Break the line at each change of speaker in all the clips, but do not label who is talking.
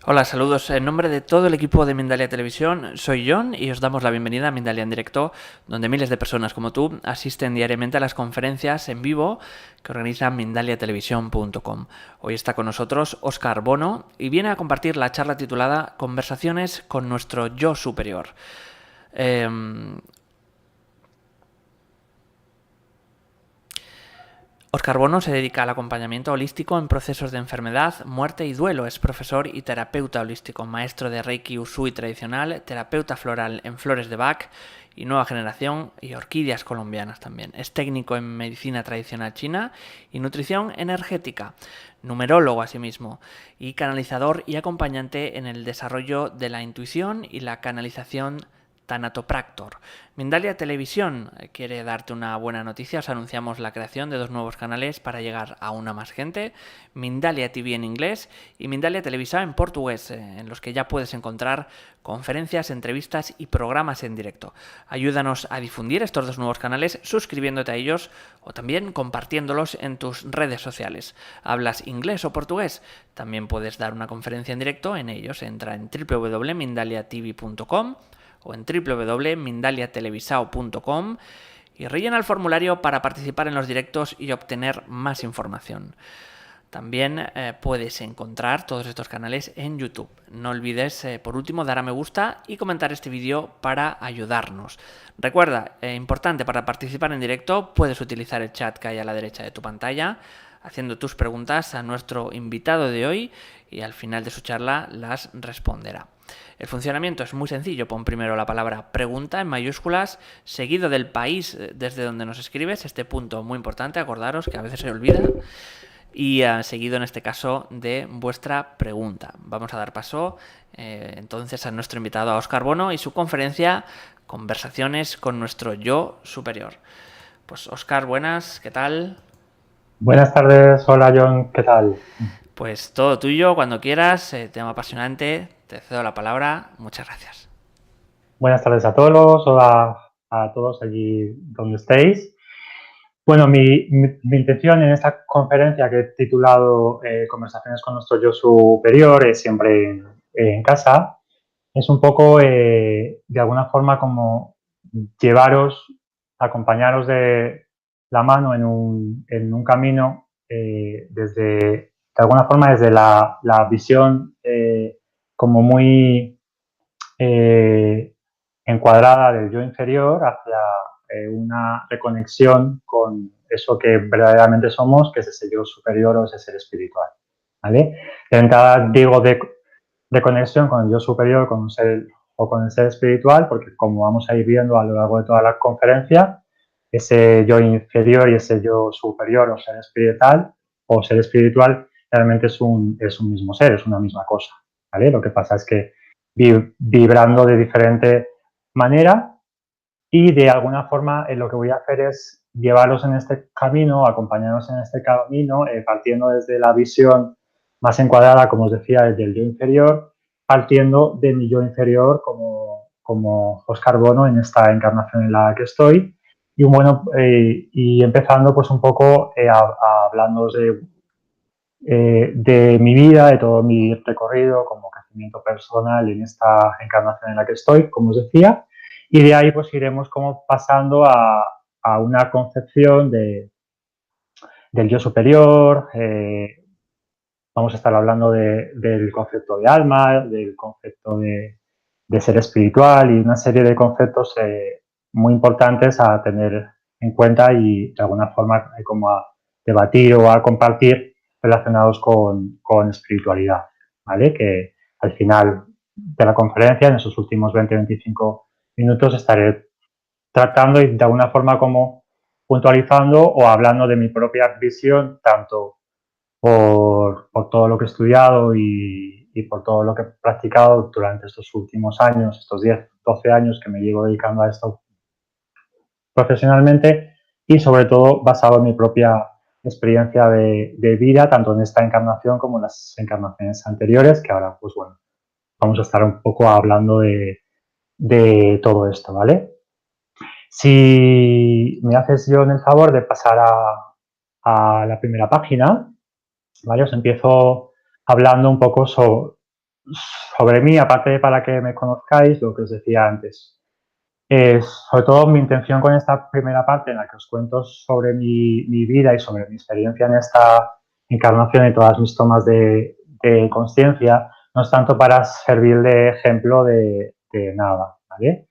Hola, saludos. En nombre de todo el equipo de Mindalia Televisión, soy John y os damos la bienvenida a Mindalia en Directo, donde miles de personas como tú asisten diariamente a las conferencias en vivo que organiza mindaliatelevisión.com. Hoy está con nosotros Óscar Bono y viene a compartir la charla titulada Conversaciones con nuestro yo superior. Óscar Bono se dedica al acompañamiento holístico en procesos de enfermedad, muerte y duelo. Es profesor y terapeuta holístico, maestro de Reiki Usui tradicional, terapeuta floral en flores de Bach y nueva generación y orquídeas colombianas también. Es técnico en medicina tradicional china y nutrición energética, numerólogo asimismo y canalizador y acompañante en el desarrollo de la intuición y la canalización Tanatopractor. Mindalia Televisión quiere darte una buena noticia. Os anunciamos la creación de 2 nuevos canales para llegar a una más gente: Mindalia TV en inglés y Mindalia Televisao en portugués, en los que ya puedes encontrar conferencias, entrevistas y programas en directo. Ayúdanos a difundir estos 2 nuevos canales suscribiéndote a ellos o también compartiéndolos en tus redes sociales. ¿Hablas inglés o portugués? También puedes dar una conferencia en directo en ellos. Entra en www.mindaliatv.com o en www.mindaliatelevisao.com y rellena el formulario para participar en los directos y obtener más información. También puedes encontrar todos estos canales en YouTube. No olvides, por último, dar a me gusta y comentar este vídeo para ayudarnos. Recuerda, importante, para participar en directo puedes utilizar el chat que hay a la derecha de tu pantalla, haciendo tus preguntas a nuestro invitado de hoy y al final de su charla las responderá. El funcionamiento es muy sencillo. Pon primero la palabra pregunta en mayúsculas, seguido del país desde donde nos escribes, este punto muy importante, acordaros que a veces se olvida, y seguido en este caso de vuestra pregunta. Vamos a dar paso entonces a nuestro invitado, a Óscar Bono, y su conferencia Conversaciones con nuestro yo superior. Pues Óscar, buenas, ¿qué tal?
Buenas tardes, hola John, ¿qué tal?
Pues todo tuyo, cuando quieras, tema apasionante, te cedo la palabra, muchas gracias.
Buenas tardes a todos, hola a todos allí donde estéis. Bueno, mi intención en esta conferencia que he titulado Conversaciones con nuestro yo superior, siempre en casa, es un poco, de alguna forma, como llevaros, acompañaros de la mano en un camino, de alguna forma, desde la visión como muy encuadrada del yo inferior hacia una reconexión con eso que verdaderamente somos, que es ese yo superior o ese ser espiritual. ¿Vale? De entrada digo de conexión con el yo superior, con un ser o con el ser espiritual, porque como vamos a ir viendo a lo largo de toda la conferencia, ese yo inferior y ese yo superior o ser espiritual realmente es un mismo ser, es una misma cosa. ¿Vale? Lo que pasa es que vibrando de diferente manera, y de alguna forma lo que voy a hacer es llevaros en este camino, acompañarnos en este camino, partiendo desde la visión más encuadrada, como os decía, del yo inferior, partiendo de mi yo inferior como Óscar Bono en esta encarnación en la que estoy, y bueno, y empezando pues un poco hablando de mi vida, de todo mi recorrido como crecimiento personal en esta encarnación en la que estoy, como os decía, y de ahí pues iremos como pasando a una concepción del yo superior. Vamos a estar hablando del concepto de alma, del concepto de ser espiritual y una serie de conceptos muy importantes a tener en cuenta y de alguna forma como a debatir o a compartir relacionados con espiritualidad, ¿vale? Que al final de la conferencia, en esos últimos 20-25 minutos, estaré tratando y de alguna forma como puntualizando o hablando de mi propia visión, tanto por todo lo que he estudiado y por todo lo que he practicado durante estos últimos años, estos 10, 12 años que me llevo dedicando a esto profesionalmente, y sobre todo basado en mi propia experiencia de vida, tanto en esta encarnación como en las encarnaciones anteriores, que ahora pues bueno, vamos a estar un poco hablando de todo esto, ¿vale? Si me haces yo en el favor de pasar a la primera página, ¿vale? Os empiezo hablando un poco sobre mí, aparte de para que me conozcáis, lo que os decía antes. Sobre todo mi intención con esta primera parte en la que os cuento sobre mi vida y sobre mi experiencia en esta encarnación y todas mis tomas de conciencia, no es tanto para servir de ejemplo de nada, ¿vale?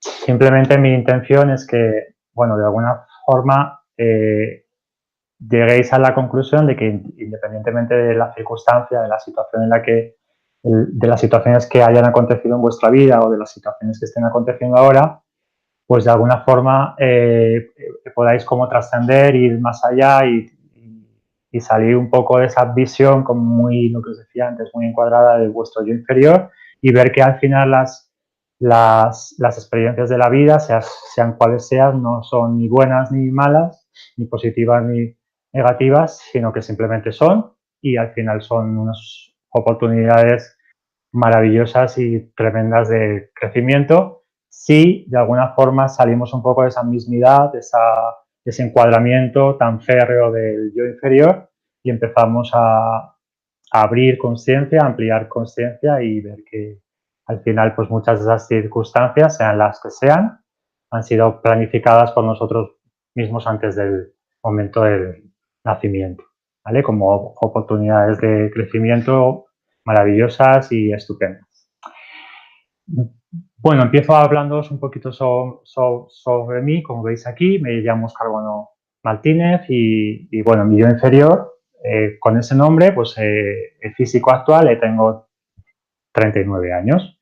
Simplemente mi intención es que, bueno, de alguna forma lleguéis a la conclusión de que independientemente de la circunstancia, de la situación en la que, de las situaciones que hayan acontecido en vuestra vida o de las situaciones que estén aconteciendo ahora, pues de alguna forma podáis como trascender, ir más allá y salir un poco de esa visión como muy, lo que os decía antes, muy encuadrada de vuestro yo inferior y ver que al final las experiencias de la vida, sean cuales sean, no son ni buenas ni malas, ni positivas ni negativas, sino que simplemente son y al final son unas oportunidades maravillosas y tremendas de crecimiento si de alguna forma salimos un poco de esa mismidad, de ese encuadramiento tan férreo del yo inferior y empezamos a abrir conciencia, ampliar conciencia y ver que al final pues muchas de esas circunstancias, sean las que sean, han sido planificadas por nosotros mismos antes del momento del nacimiento, ¿vale? Como oportunidades de crecimiento maravillosas y estupendas. Bueno, empiezo hablándoos un poquito sobre mí. Como veis aquí, me llamo Óscar Bono Martínez y bueno, mi yo inferior, con ese nombre, pues el físico actual, tengo 39 años.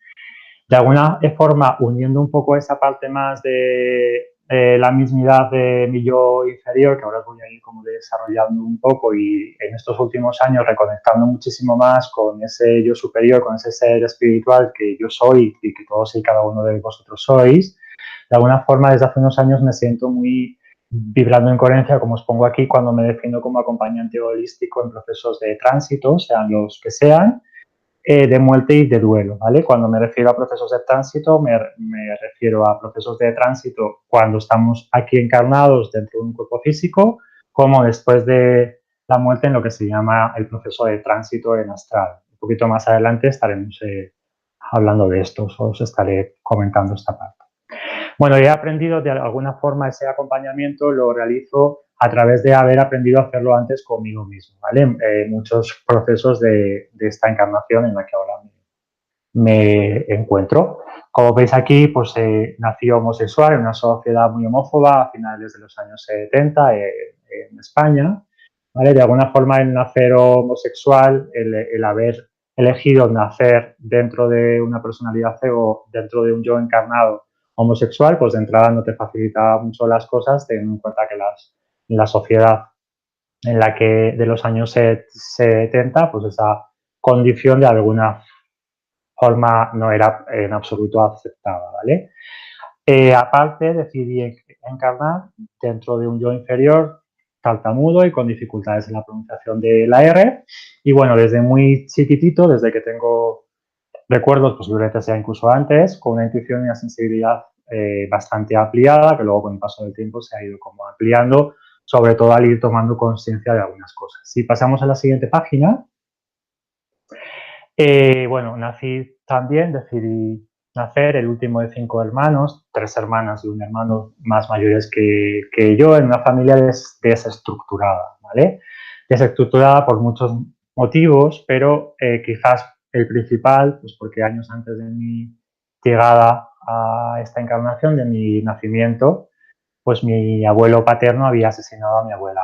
De alguna forma, uniendo un poco esa parte más de la mismidad de mi yo inferior, que ahora os voy a ir como desarrollando un poco y en estos últimos años reconectando muchísimo más con ese yo superior, con ese ser espiritual que yo soy y que todos y cada uno de vosotros sois, de alguna forma desde hace unos años me siento muy vibrando en coherencia, como os pongo aquí, cuando me defino como acompañante holístico en procesos de tránsito, sean los que sean, de muerte y de duelo, ¿vale? Cuando me refiero a procesos de tránsito, me refiero a procesos de tránsito cuando estamos aquí encarnados dentro de un cuerpo físico, como después de la muerte en lo que se llama el proceso de tránsito en astral. Un poquito más adelante estaremos hablando de esto, os estaré comentando esta parte. Bueno, he aprendido de alguna forma ese acompañamiento, lo realizo a través de haber aprendido a hacerlo antes conmigo mismo, ¿vale? Muchos procesos de esta encarnación en la que ahora me encuentro. Como veis aquí, pues nací homosexual en una sociedad muy homófoba a finales de los años 70 en España, ¿vale? De alguna forma el nacer homosexual, el haber elegido nacer dentro de una personalidad ego, dentro de un yo encarnado homosexual, pues de entrada no te facilitaba mucho las cosas, teniendo en cuenta que la sociedad en la que de los años 70, pues esa condición de alguna forma no era en absoluto aceptada, ¿vale? Aparte, decidí encarnar dentro de un yo inferior tartamudo y con dificultades en la pronunciación de la R. Y bueno, desde muy chiquitito, desde que tengo recuerdos, posiblemente sea incluso antes, con una intuición y una sensibilidad bastante ampliada, que luego con el paso del tiempo se ha ido como ampliando, sobre todo al ir tomando conciencia de algunas cosas. Si pasamos a la siguiente página, bueno, nací también, decidí nacer el último de 5 hermanos, 3 hermanas y un hermano más mayores que yo, en una familia desestructurada, ¿vale? Desestructurada por muchos motivos, pero quizás el principal, pues porque años antes de mi llegada a esta encarnación, de mi nacimiento, pues mi abuelo paterno había asesinado a mi abuela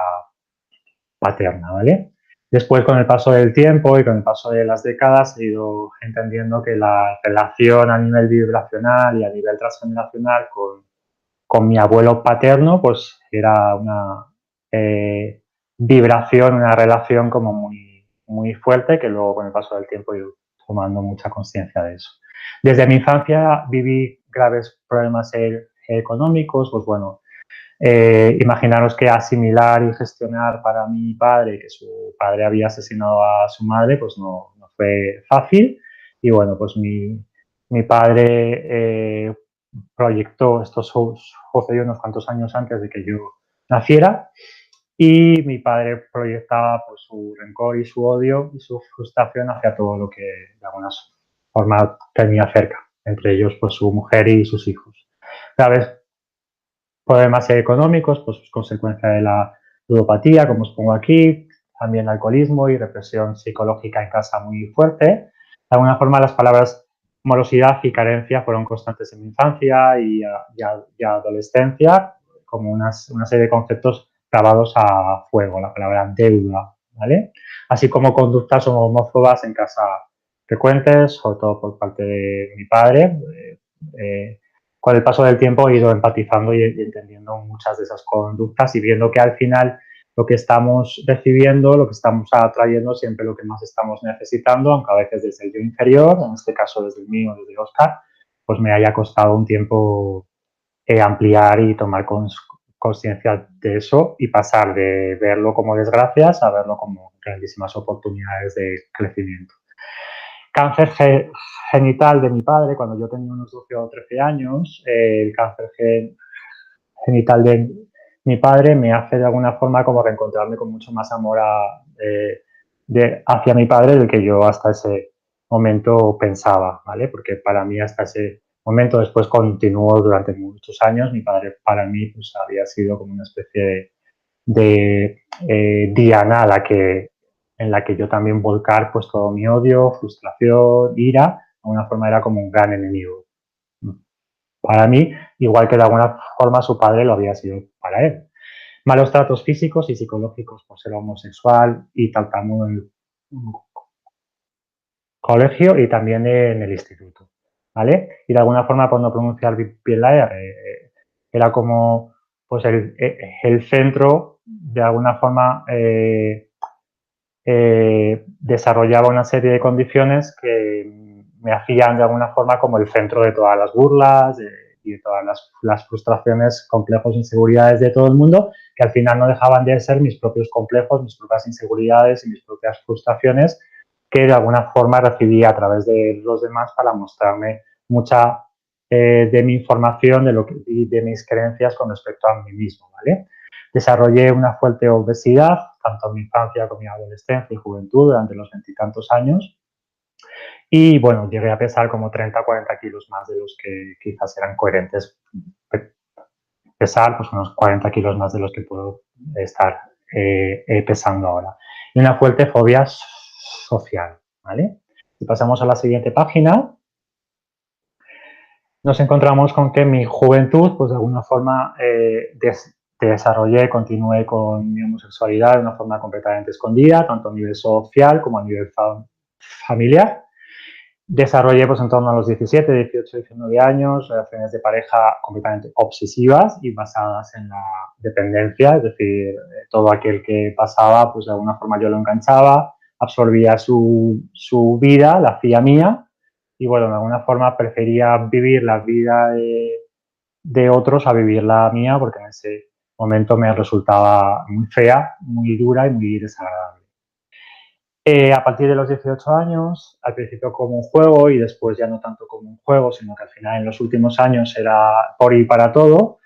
paterna, ¿vale? Después, con el paso del tiempo y con el paso de las décadas, he ido entendiendo que la relación a nivel vibracional y a nivel transgeneracional con mi abuelo paterno, pues era una vibración, una relación como muy, muy fuerte, que luego con el paso del tiempo he ido tomando mucha conciencia de eso. Desde mi infancia viví graves problemas económicos, pues bueno, imaginaros que asimilar y gestionar para mi padre, que su padre había asesinado a su madre, pues no fue fácil. Y bueno, pues mi padre proyectó, esto sucedió unos cuantos años antes de que yo naciera, y mi padre proyectaba pues, su rencor y su odio y su frustración hacia todo lo que de alguna forma tenía cerca, entre ellos pues, su mujer y sus hijos. ¿Sabes? Problemas económicos, pues consecuencia de la ludopatía, como os pongo aquí, también alcoholismo y represión psicológica en casa muy fuerte. De alguna forma, las palabras morosidad y carencia fueron constantes en mi infancia y adolescencia, como una serie de conceptos grabados a fuego, la palabra deuda, ¿vale? Así como conductas homófobas en casa frecuentes, sobre todo por parte de mi padre. Con el paso del tiempo he ido empatizando y entendiendo muchas de esas conductas y viendo que al final lo que estamos recibiendo, lo que estamos atrayendo, siempre lo que más estamos necesitando, aunque a veces desde el yo inferior, en este caso desde el mío, desde Oscar, pues me haya costado un tiempo ampliar y tomar conciencia de eso y pasar de verlo como desgracias a verlo como grandísimas oportunidades de crecimiento. Cáncer genital de mi padre, cuando yo tenía unos 12 o 13 años, el cáncer genital de mi padre me hace de alguna forma como reencontrarme con mucho más amor hacia mi padre del que yo hasta ese momento pensaba, ¿vale? Porque para mí hasta ese momento, después continuó durante muchos años, mi padre para mí pues, había sido como una especie de diana en la que yo también volcar pues todo mi odio, frustración, ira, de alguna forma era como un gran enemigo para mí, igual que de alguna forma su padre lo había sido para él. Malos tratos físicos y psicológicos por ser homosexual y tartamudo en el colegio y también en el instituto, ¿vale? Y de alguna forma, por no pronunciar bien la R, era como pues el centro, de alguna forma, desarrollaba una serie de condiciones que me hacían de alguna forma como el centro de todas las burlas y de todas las frustraciones, complejos, inseguridades de todo el mundo, que al final no dejaban de ser mis propios complejos, mis propias inseguridades y mis propias frustraciones que de alguna forma recibía a través de los demás para mostrarme mucha de mi información y de mis creencias con respecto a mí mismo, ¿vale? Desarrollé una fuerte obesidad, tanto en mi infancia como en mi adolescencia y juventud, durante los 20 y tantos años. Y bueno, llegué a pesar como 30 o 40 kilos más de los que quizás eran coherentes pesar, pues unos 40 kilos más de los que puedo estar pesando ahora. Y una fuerte fobia social, ¿vale? Si pasamos a la siguiente página, nos encontramos con que en mi juventud, pues de alguna forma, desarrollé, continué con mi homosexualidad de una forma completamente escondida, tanto a nivel social como a nivel familiar. Desarrollé pues en torno a los 17, 18, 19 años relaciones de pareja completamente obsesivas y basadas en la dependencia, es decir, todo aquel que pasaba, pues de alguna forma yo lo enganchaba, absorbía su vida, la hacía mía y bueno, de alguna forma prefería vivir la vida de otros a vivir la mía porque en ese momento me resultaba muy fea, muy dura y muy desagradable. A partir de los 18 años, al principio como un juego y después ya no tanto como un juego, sino que al final en los últimos años era por y para todo,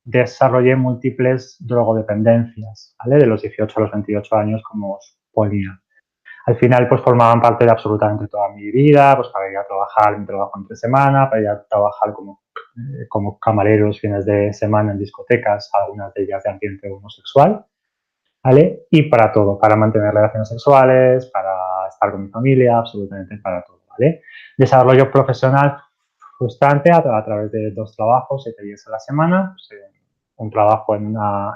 desarrollé múltiples drogodependencias, ¿vale? De los 18 a los 28 años, como os ponía. Al final, pues formaban parte de absolutamente toda mi vida, pues para ir a trabajar, mi trabajo entre semana, para ir a trabajar como camarero los fines de semana en discotecas, algunas de ellas de ambiente homosexual, ¿vale? Y para todo, para mantener relaciones sexuales, para estar con mi familia, absolutamente para todo, ¿vale? Desarrollo profesional frustrante a través de 2 trabajos, 7 días a la semana, pues, un trabajo en una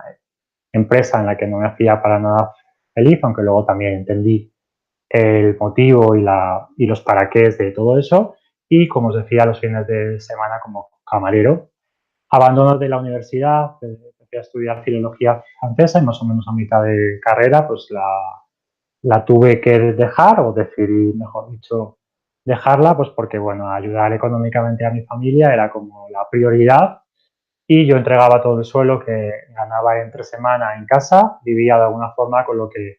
empresa en la que no me hacía para nada feliz, aunque luego también entendí el motivo y los para qué de todo eso, y como os decía, los fines de semana como camarero. Abandono de la universidad, empecé a estudiar filología francesa y más o menos a mitad de carrera pues la tuve que dejar o decidí, mejor dicho, dejarla pues porque bueno, ayudar económicamente a mi familia era como la prioridad y yo entregaba todo el suelo que ganaba entre semana en casa, vivía de alguna forma con lo que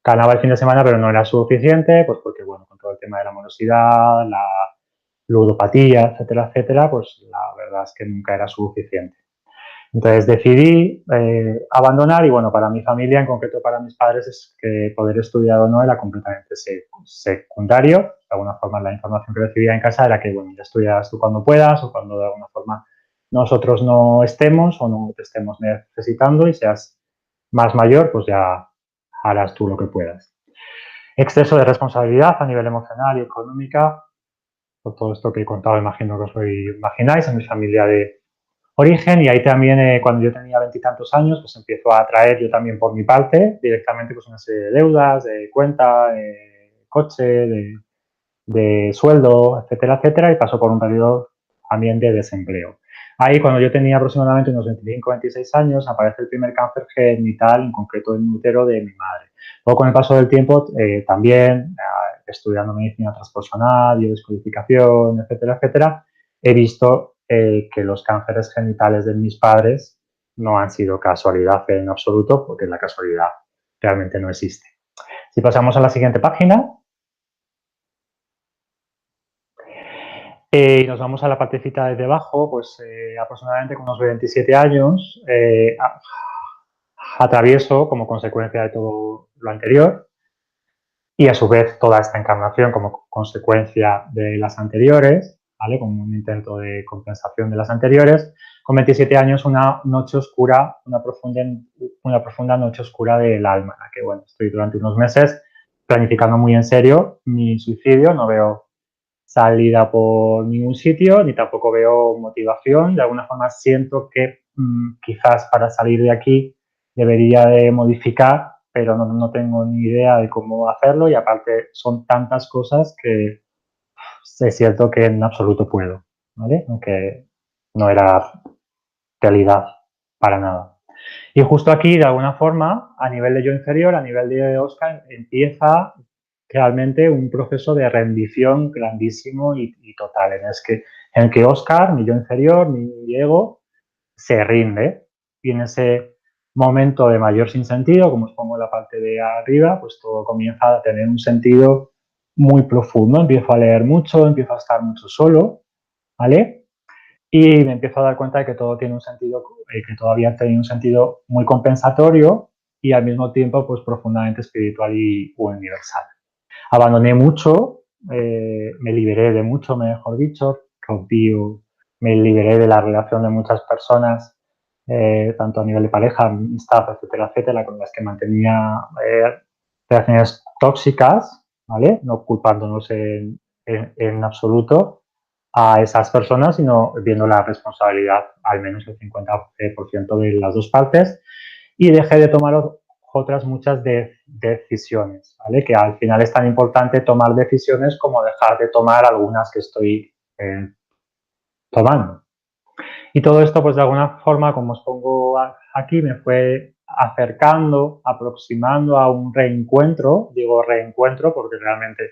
ganaba el fin de semana, pero no era suficiente, pues porque bueno, con todo el tema de la morosidad, ludopatía, etcétera, etcétera, pues la verdad es que nunca era suficiente. Entonces decidí abandonar y bueno, para mi familia, en concreto para mis padres, es que poder estudiar o no era completamente secundario. De alguna forma la información que recibía en casa era que, bueno, ya estudias tú cuando puedas o cuando de alguna forma nosotros no estemos o no te estemos necesitando y seas más mayor, pues ya harás tú lo que puedas. Exceso de responsabilidad a nivel emocional y económica, por todo esto que he contado, imagino que os lo imagináis, en mi familia de origen y ahí también cuando yo tenía veintitantos años pues empiezo a traer yo también por mi parte directamente pues una serie de deudas, de cuenta, de coche, de sueldo, etcétera, etcétera y paso por un periodo también de desempleo. Ahí cuando yo tenía aproximadamente unos 25, 26 años aparece el primer cáncer genital, en concreto en el útero de mi madre. Luego con el paso del tiempo también estudiando medicina transpersonal, biodescodificación, etcétera, etcétera, he visto que los cánceres genitales de mis padres no han sido casualidad en absoluto, porque la casualidad realmente no existe. Si pasamos a la siguiente página y nos vamos a la partecita de debajo, pues aproximadamente con unos 27 años atravieso como consecuencia de todo lo anterior y a su vez toda esta encarnación como consecuencia de las anteriores, ¿vale? Como un intento de compensación de las anteriores. Con 27 años una noche oscura, una profunda noche oscura del alma, en la que, bueno, estoy durante unos meses planificando muy en serio mi suicidio, no veo salida por ningún sitio, ni tampoco veo motivación. De alguna forma siento que quizás para salir de aquí debería de modificar, pero no tengo ni idea de cómo hacerlo y aparte son tantas cosas que es cierto que en absoluto puedo, ¿vale? Aunque no era realidad para nada. Y justo aquí, de alguna forma, a nivel de yo inferior, a nivel de Oscar, empieza realmente un proceso de rendición grandísimo y total, en el que Oscar, mi yo inferior, mi ego, se rinde y en ese momento de mayor sinsentido, como os pongo en la parte de arriba, pues todo comienza a tener un sentido muy profundo. Empiezo a leer mucho, empiezo a estar mucho solo, ¿vale? Y me empiezo a dar cuenta de que todo tiene un sentido, que todavía tiene un sentido muy compensatorio y al mismo tiempo pues profundamente espiritual y universal. Abandoné mucho, me liberé de mucho, mejor dicho, rompí, me liberé de la relación de muchas personas, tanto a nivel de pareja, amistad, etcétera, etcétera, con las que mantenía relaciones tóxicas, ¿vale? No culpándonos en absoluto a esas personas, sino viendo la responsabilidad al menos el 50% de las dos partes y dejé de tomar otras muchas decisiones, ¿vale? Que al final es tan importante tomar decisiones como dejar de tomar algunas que estoy tomando. Y todo esto, pues de alguna forma, como os pongo aquí, me fue acercando, aproximando a un reencuentro. Digo reencuentro porque realmente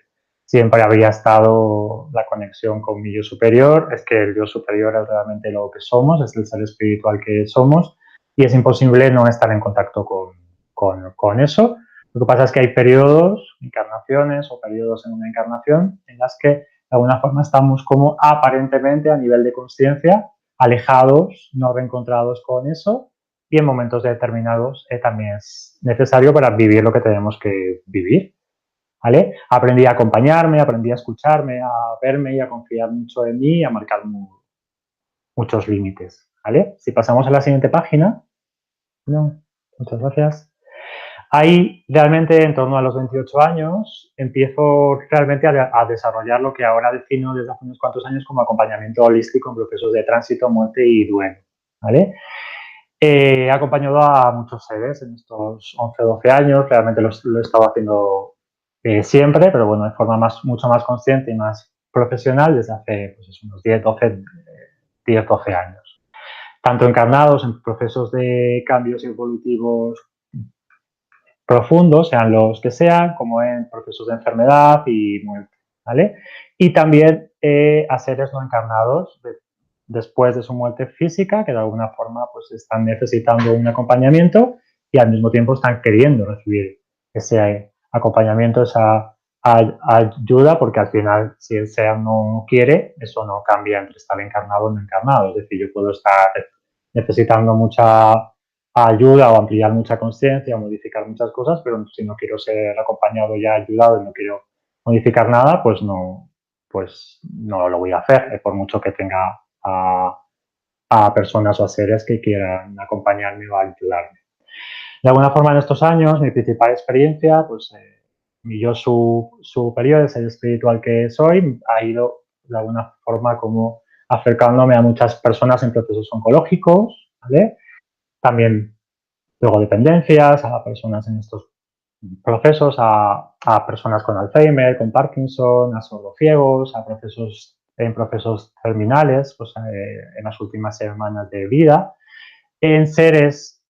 siempre había estado la conexión con mi yo superior. Es que el yo superior es realmente lo que somos, es el ser espiritual que somos y es imposible no estar en contacto con eso. Lo que pasa es que hay periodos, encarnaciones o periodos en una encarnación en las que de alguna forma estamos como aparentemente a nivel de conciencia alejados, no reencontrados con eso y en momentos determinados también es necesario para vivir lo que tenemos que vivir, ¿vale? Aprendí a acompañarme, aprendí a escucharme, a verme y a confiar mucho en mí y a marcar muchos límites, ¿vale? Si pasamos a la siguiente página. No, muchas gracias. Ahí realmente en torno a los 28 años empiezo realmente a desarrollar lo que ahora defino desde hace unos cuantos años como acompañamiento holístico en procesos de tránsito, muerte y duelo, ¿vale? He acompañado a muchos seres en estos 11 o 12 años, realmente lo he estado haciendo siempre, pero bueno, de forma mucho más consciente y más profesional desde hace pues, unos 10, 12 años. Tanto encarnados en procesos de cambios evolutivos profundos, sean los que sean, como en procesos de enfermedad y muerte, ¿vale? Y también a seres no encarnados después de su muerte física, que de alguna forma pues están necesitando un acompañamiento y al mismo tiempo están queriendo recibir ese acompañamiento, esa ayuda, porque al final, si el ser no quiere, eso no cambia entre estar encarnado o no encarnado. Es decir, yo puedo estar necesitando mucha ayuda o ampliar mucha conciencia o modificar muchas cosas, pero si no quiero ser acompañado y ayudado y no quiero modificar nada, pues no lo voy a hacer, por mucho que tenga a personas o a seres que quieran acompañarme o ayudarme. De alguna forma, en estos años, mi principal experiencia, pues mi yo superior, el ser espiritual que soy, ha ido de alguna forma como acercándome a muchas personas en procesos oncológicos, ¿vale? También luego dependencias, a personas en estos procesos, a personas con Alzheimer, con Parkinson, a sordociegos, en procesos terminales, pues, en las últimas semanas de vida, en seres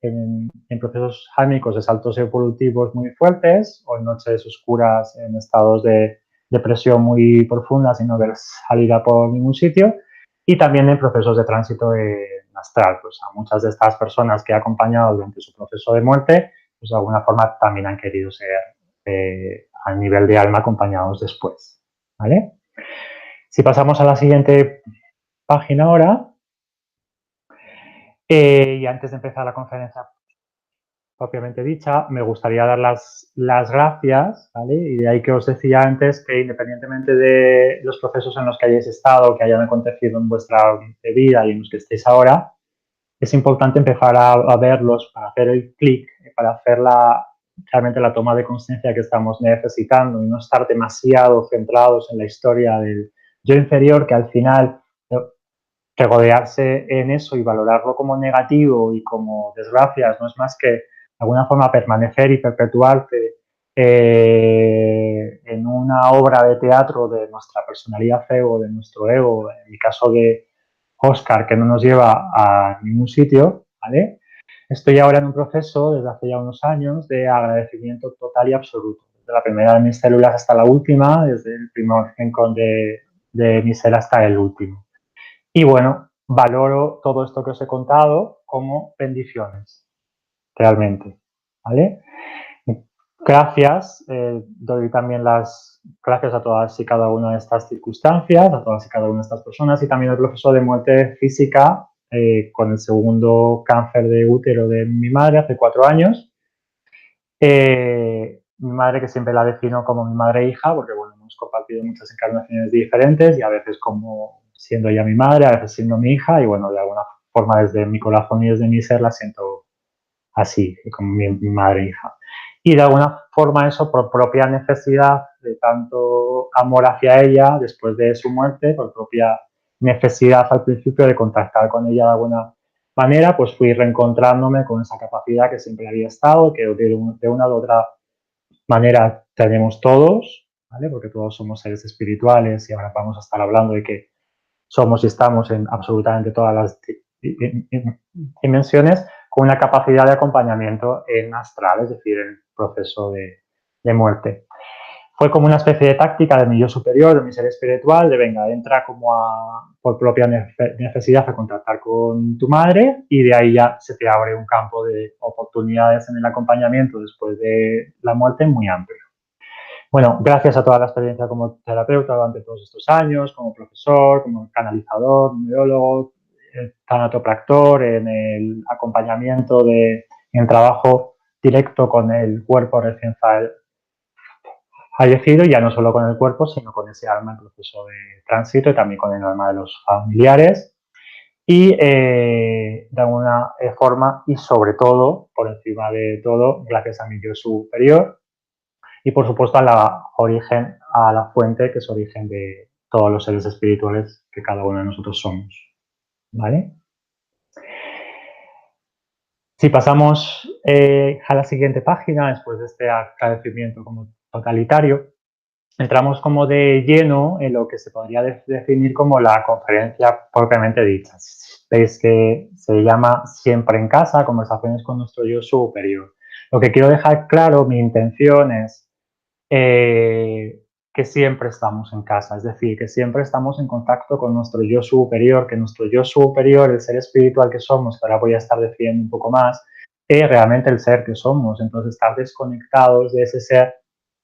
en procesos álmicos de saltos evolutivos muy fuertes o en noches oscuras en estados de depresión muy profunda sin no ver salida por ningún sitio, y también en procesos de tránsito astral. Pues a muchas de estas personas que he acompañado durante su proceso de muerte, pues de alguna forma también han querido ser a nivel de alma acompañados después, ¿vale? Si pasamos a la siguiente página ahora, y antes de empezar la conferencia propiamente dicha, me gustaría dar las gracias, ¿vale? Y de ahí que os decía antes que independientemente de los procesos en los que hayáis estado, que hayan acontecido en vuestra vida y en los que estéis ahora, es importante empezar a verlos para hacer el clic, para hacer realmente la toma de conciencia que estamos necesitando y no estar demasiado centrados en la historia del yo inferior, que al final regodearse en eso y valorarlo como negativo y como desgracias no es más que de alguna forma permanecer y perpetuarte en una obra de teatro de nuestra personalidad ego, de nuestro ego, en mi caso de Oscar, que no nos lleva a ningún sitio, ¿vale? Estoy ahora en un proceso, desde hace ya unos años, de agradecimiento total y absoluto. Desde la primera de mis células hasta la última, desde el primer rincón de mi ser hasta el último. Y bueno, valoro todo esto que os he contado como bendiciones, realmente, ¿vale? Gracias, doy también las gracias a todas y cada una de estas circunstancias, a todas y cada una de estas personas, y también el proceso de muerte física con el segundo cáncer de útero de mi madre hace 4 años. Mi madre, que siempre la defino como mi madre e hija, porque bueno, hemos compartido muchas encarnaciones diferentes y a veces como siendo ella mi madre, a veces siendo mi hija, y bueno, de alguna forma desde mi corazón y desde mi ser la siento así, como mi madre e hija. Y de alguna forma eso por propia necesidad de tanto amor hacia ella después de su muerte, por propia necesidad al principio de contactar con ella de alguna manera, pues fui reencontrándome con esa capacidad que siempre había estado, que de una u otra manera tenemos todos, ¿vale? Porque todos somos seres espirituales y ahora vamos a estar hablando de que somos y estamos en absolutamente todas las dimensiones, con una capacidad de acompañamiento en astral, es decir, en el proceso de muerte. Fue como una especie de táctica de mi yo superior, de mi ser espiritual, de venga, entra como por propia necesidad a contactar con tu madre y de ahí ya se te abre un campo de oportunidades en el acompañamiento después de la muerte muy amplio. Bueno, gracias a toda la experiencia como terapeuta durante todos estos años, como profesor, como canalizador, numerólogo, tanatopractor, en el acompañamiento en trabajo directo con el cuerpo recién fallecido, ya no solo con el cuerpo, sino con ese alma en proceso de tránsito y también con el alma de los familiares. Y de alguna forma, y sobre todo, por encima de todo, gracias a mi yo superior, y por supuesto a la fuente que es origen de todos los seres espirituales que cada uno de nosotros somos, ¿vale? Si pasamos a la siguiente página, después de este agradecimiento como totalitario, entramos como de lleno en lo que se podría definir como la conferencia propiamente dicha. Veis que se llama Siempre en Casa, conversaciones con nuestro yo superior. Lo que quiero dejar claro, mi intención es que siempre estamos en casa, es decir, que siempre estamos en contacto con nuestro yo superior, que nuestro yo superior, el ser espiritual que somos, que ahora voy a estar definiendo un poco más, es realmente el ser que somos. Entonces, estar desconectados de ese ser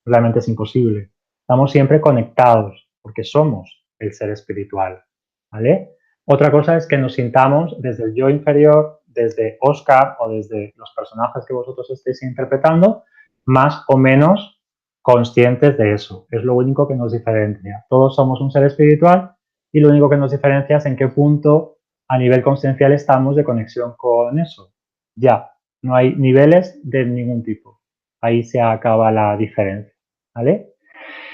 realmente es imposible. Estamos siempre conectados porque somos el ser espiritual, ¿vale? Otra cosa es que nos sintamos desde el yo inferior, desde Oscar o desde los personajes que vosotros estéis interpretando, más o menos conscientes de eso. Es lo único que nos diferencia. Todos somos un ser espiritual y lo único que nos diferencia es en qué punto a nivel consciencial estamos de conexión con eso. Ya, no hay niveles de ningún tipo. Ahí se acaba la diferencia, ¿vale?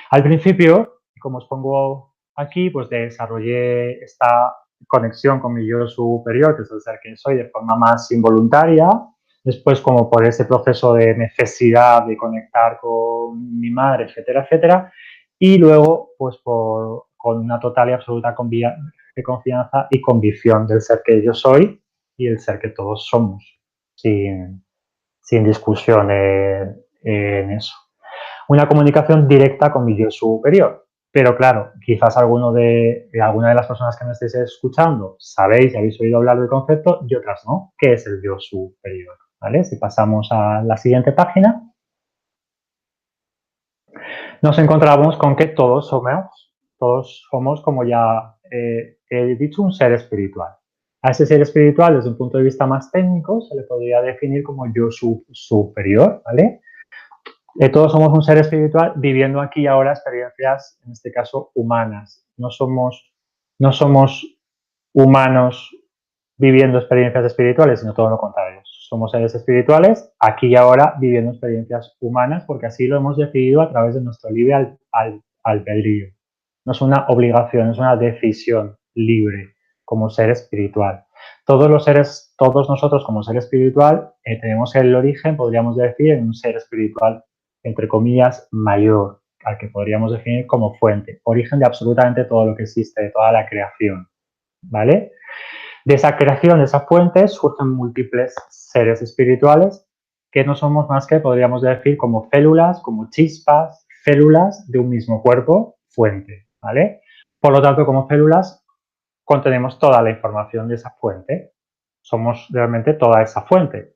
Al principio, como os pongo aquí, pues desarrollé esta conexión con mi yo superior, que es el ser que soy, de forma más involuntaria. Después, como por ese proceso de necesidad de conectar con mi madre, etcétera, etcétera. Y luego, pues con una total y absoluta de confianza y convicción del ser que yo soy y el ser que todos somos, sin discusión en eso. Una comunicación directa con mi yo superior. Pero claro, quizás alguna de las personas que me estéis escuchando sabéis y habéis oído hablar del concepto y otras no. ¿Qué es el yo superior? ¿Vale? Si pasamos a la siguiente página, nos encontramos con que todos somos, como ya he dicho, un ser espiritual. A ese ser espiritual, desde un punto de vista más técnico, se le podría definir como yo superior, ¿vale? Todos somos un ser espiritual viviendo aquí y ahora experiencias, en este caso, humanas. No somos humanos viviendo experiencias espirituales, sino todo lo contrario. Somos seres espirituales aquí y ahora viviendo experiencias humanas porque así lo hemos decidido a través de nuestro libre albedrío. No es una obligación, es una decisión libre como ser espiritual. Todos los seres, todos nosotros como ser espiritual, tenemos el origen, podríamos decir, en un ser espiritual, entre comillas, mayor, al que podríamos definir como fuente, origen de absolutamente todo lo que existe, de toda la creación, ¿vale? De esa creación, de esa fuente, surgen múltiples seres espirituales que no somos más que, podríamos decir, como células, como chispas, células de un mismo cuerpo, fuente, ¿vale? Por lo tanto, como células, contenemos toda la información de esa fuente. Somos realmente toda esa fuente.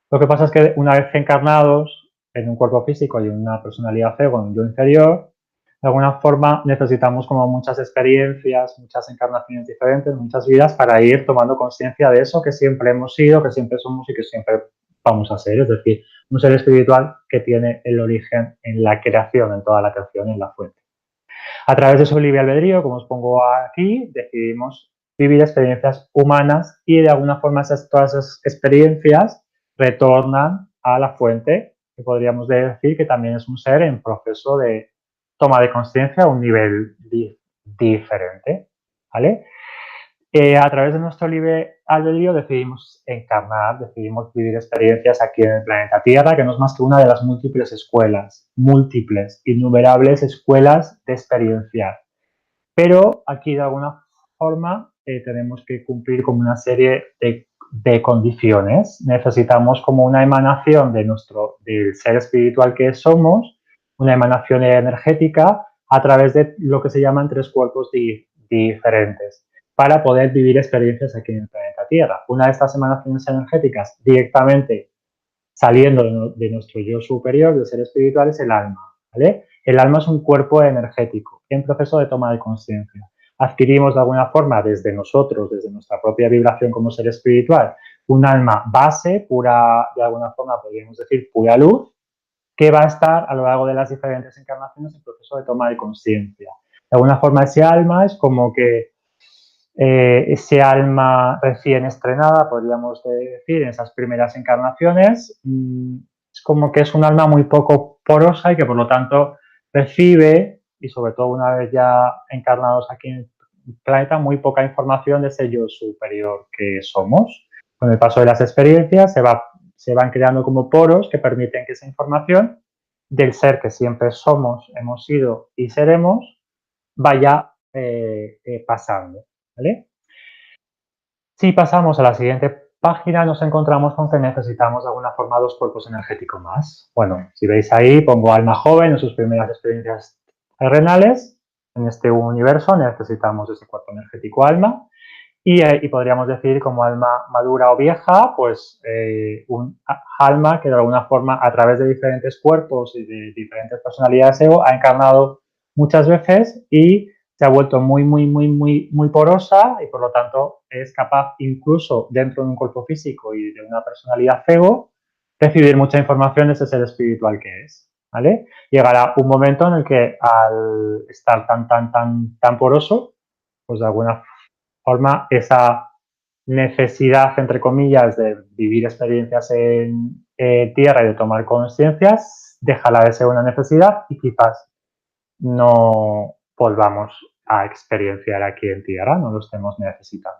Lo que pasa es que una vez encarnados en un cuerpo físico y una personalidad ego, en un yo inferior, de alguna forma necesitamos como muchas experiencias, muchas encarnaciones diferentes, muchas vidas para ir tomando conciencia de eso que siempre hemos sido, que siempre somos y que siempre vamos a ser. Es decir, un ser espiritual que tiene el origen en la creación, en toda la creación, en la fuente. A través de su libre albedrío, como os pongo aquí, decidimos vivir experiencias humanas y de alguna forma todas esas experiencias retornan a la fuente, que podríamos decir que también es un ser en proceso de toma de conciencia a un nivel diferente, ¿vale? A través de nuestro libre albedrío decidimos encarnar, decidimos vivir experiencias aquí en el planeta Tierra, que no es más que una de las múltiples, innumerables escuelas de experienciar. Pero aquí de alguna forma tenemos que cumplir como una serie de condiciones. Necesitamos como una emanación del ser espiritual que somos, una emanación energética a través de lo que se llaman tres cuerpos diferentes para poder vivir experiencias aquí en el planeta Tierra. Una de estas emanaciones energéticas directamente saliendo de nuestro yo superior, del ser espiritual, es el alma, ¿vale? El alma es un cuerpo energético en proceso de toma de conciencia. Adquirimos de alguna forma desde nosotros, desde nuestra propia vibración como ser espiritual, un alma base, pura, de alguna forma podríamos decir pura luz, que va a estar a lo largo de las diferentes encarnaciones en proceso de toma de conciencia. De alguna forma ese alma es como que ese alma recién estrenada, podríamos decir, en esas primeras encarnaciones, es como que es un alma muy poco porosa y que por lo tanto recibe, y sobre todo una vez ya encarnados aquí en el planeta, muy poca información de ese yo superior que somos. Con el paso de las experiencias se van creando como poros que permiten que esa información del ser que siempre somos, hemos sido y seremos, vaya pasando. ¿Vale? Si pasamos a la siguiente página, nos encontramos con que necesitamos de alguna forma dos cuerpos energéticos más. Bueno, si veis ahí, pongo alma joven en sus primeras experiencias terrenales. En este universo necesitamos ese cuerpo energético alma. Y podríamos decir como alma madura o vieja, pues un alma que de alguna forma a través de diferentes cuerpos y de diferentes personalidades ego ha encarnado muchas veces y se ha vuelto muy porosa y por lo tanto es capaz incluso dentro de un cuerpo físico y de una personalidad ego recibir mucha información de ese ser espiritual que es, ¿vale? Llegará un momento en el que al estar tan poroso, pues de alguna forma esa necesidad, entre comillas, de vivir experiencias en tierra y de tomar conciencias, dejará de ser una necesidad y quizás no volvamos a experienciar aquí en tierra, no lo estemos necesitando.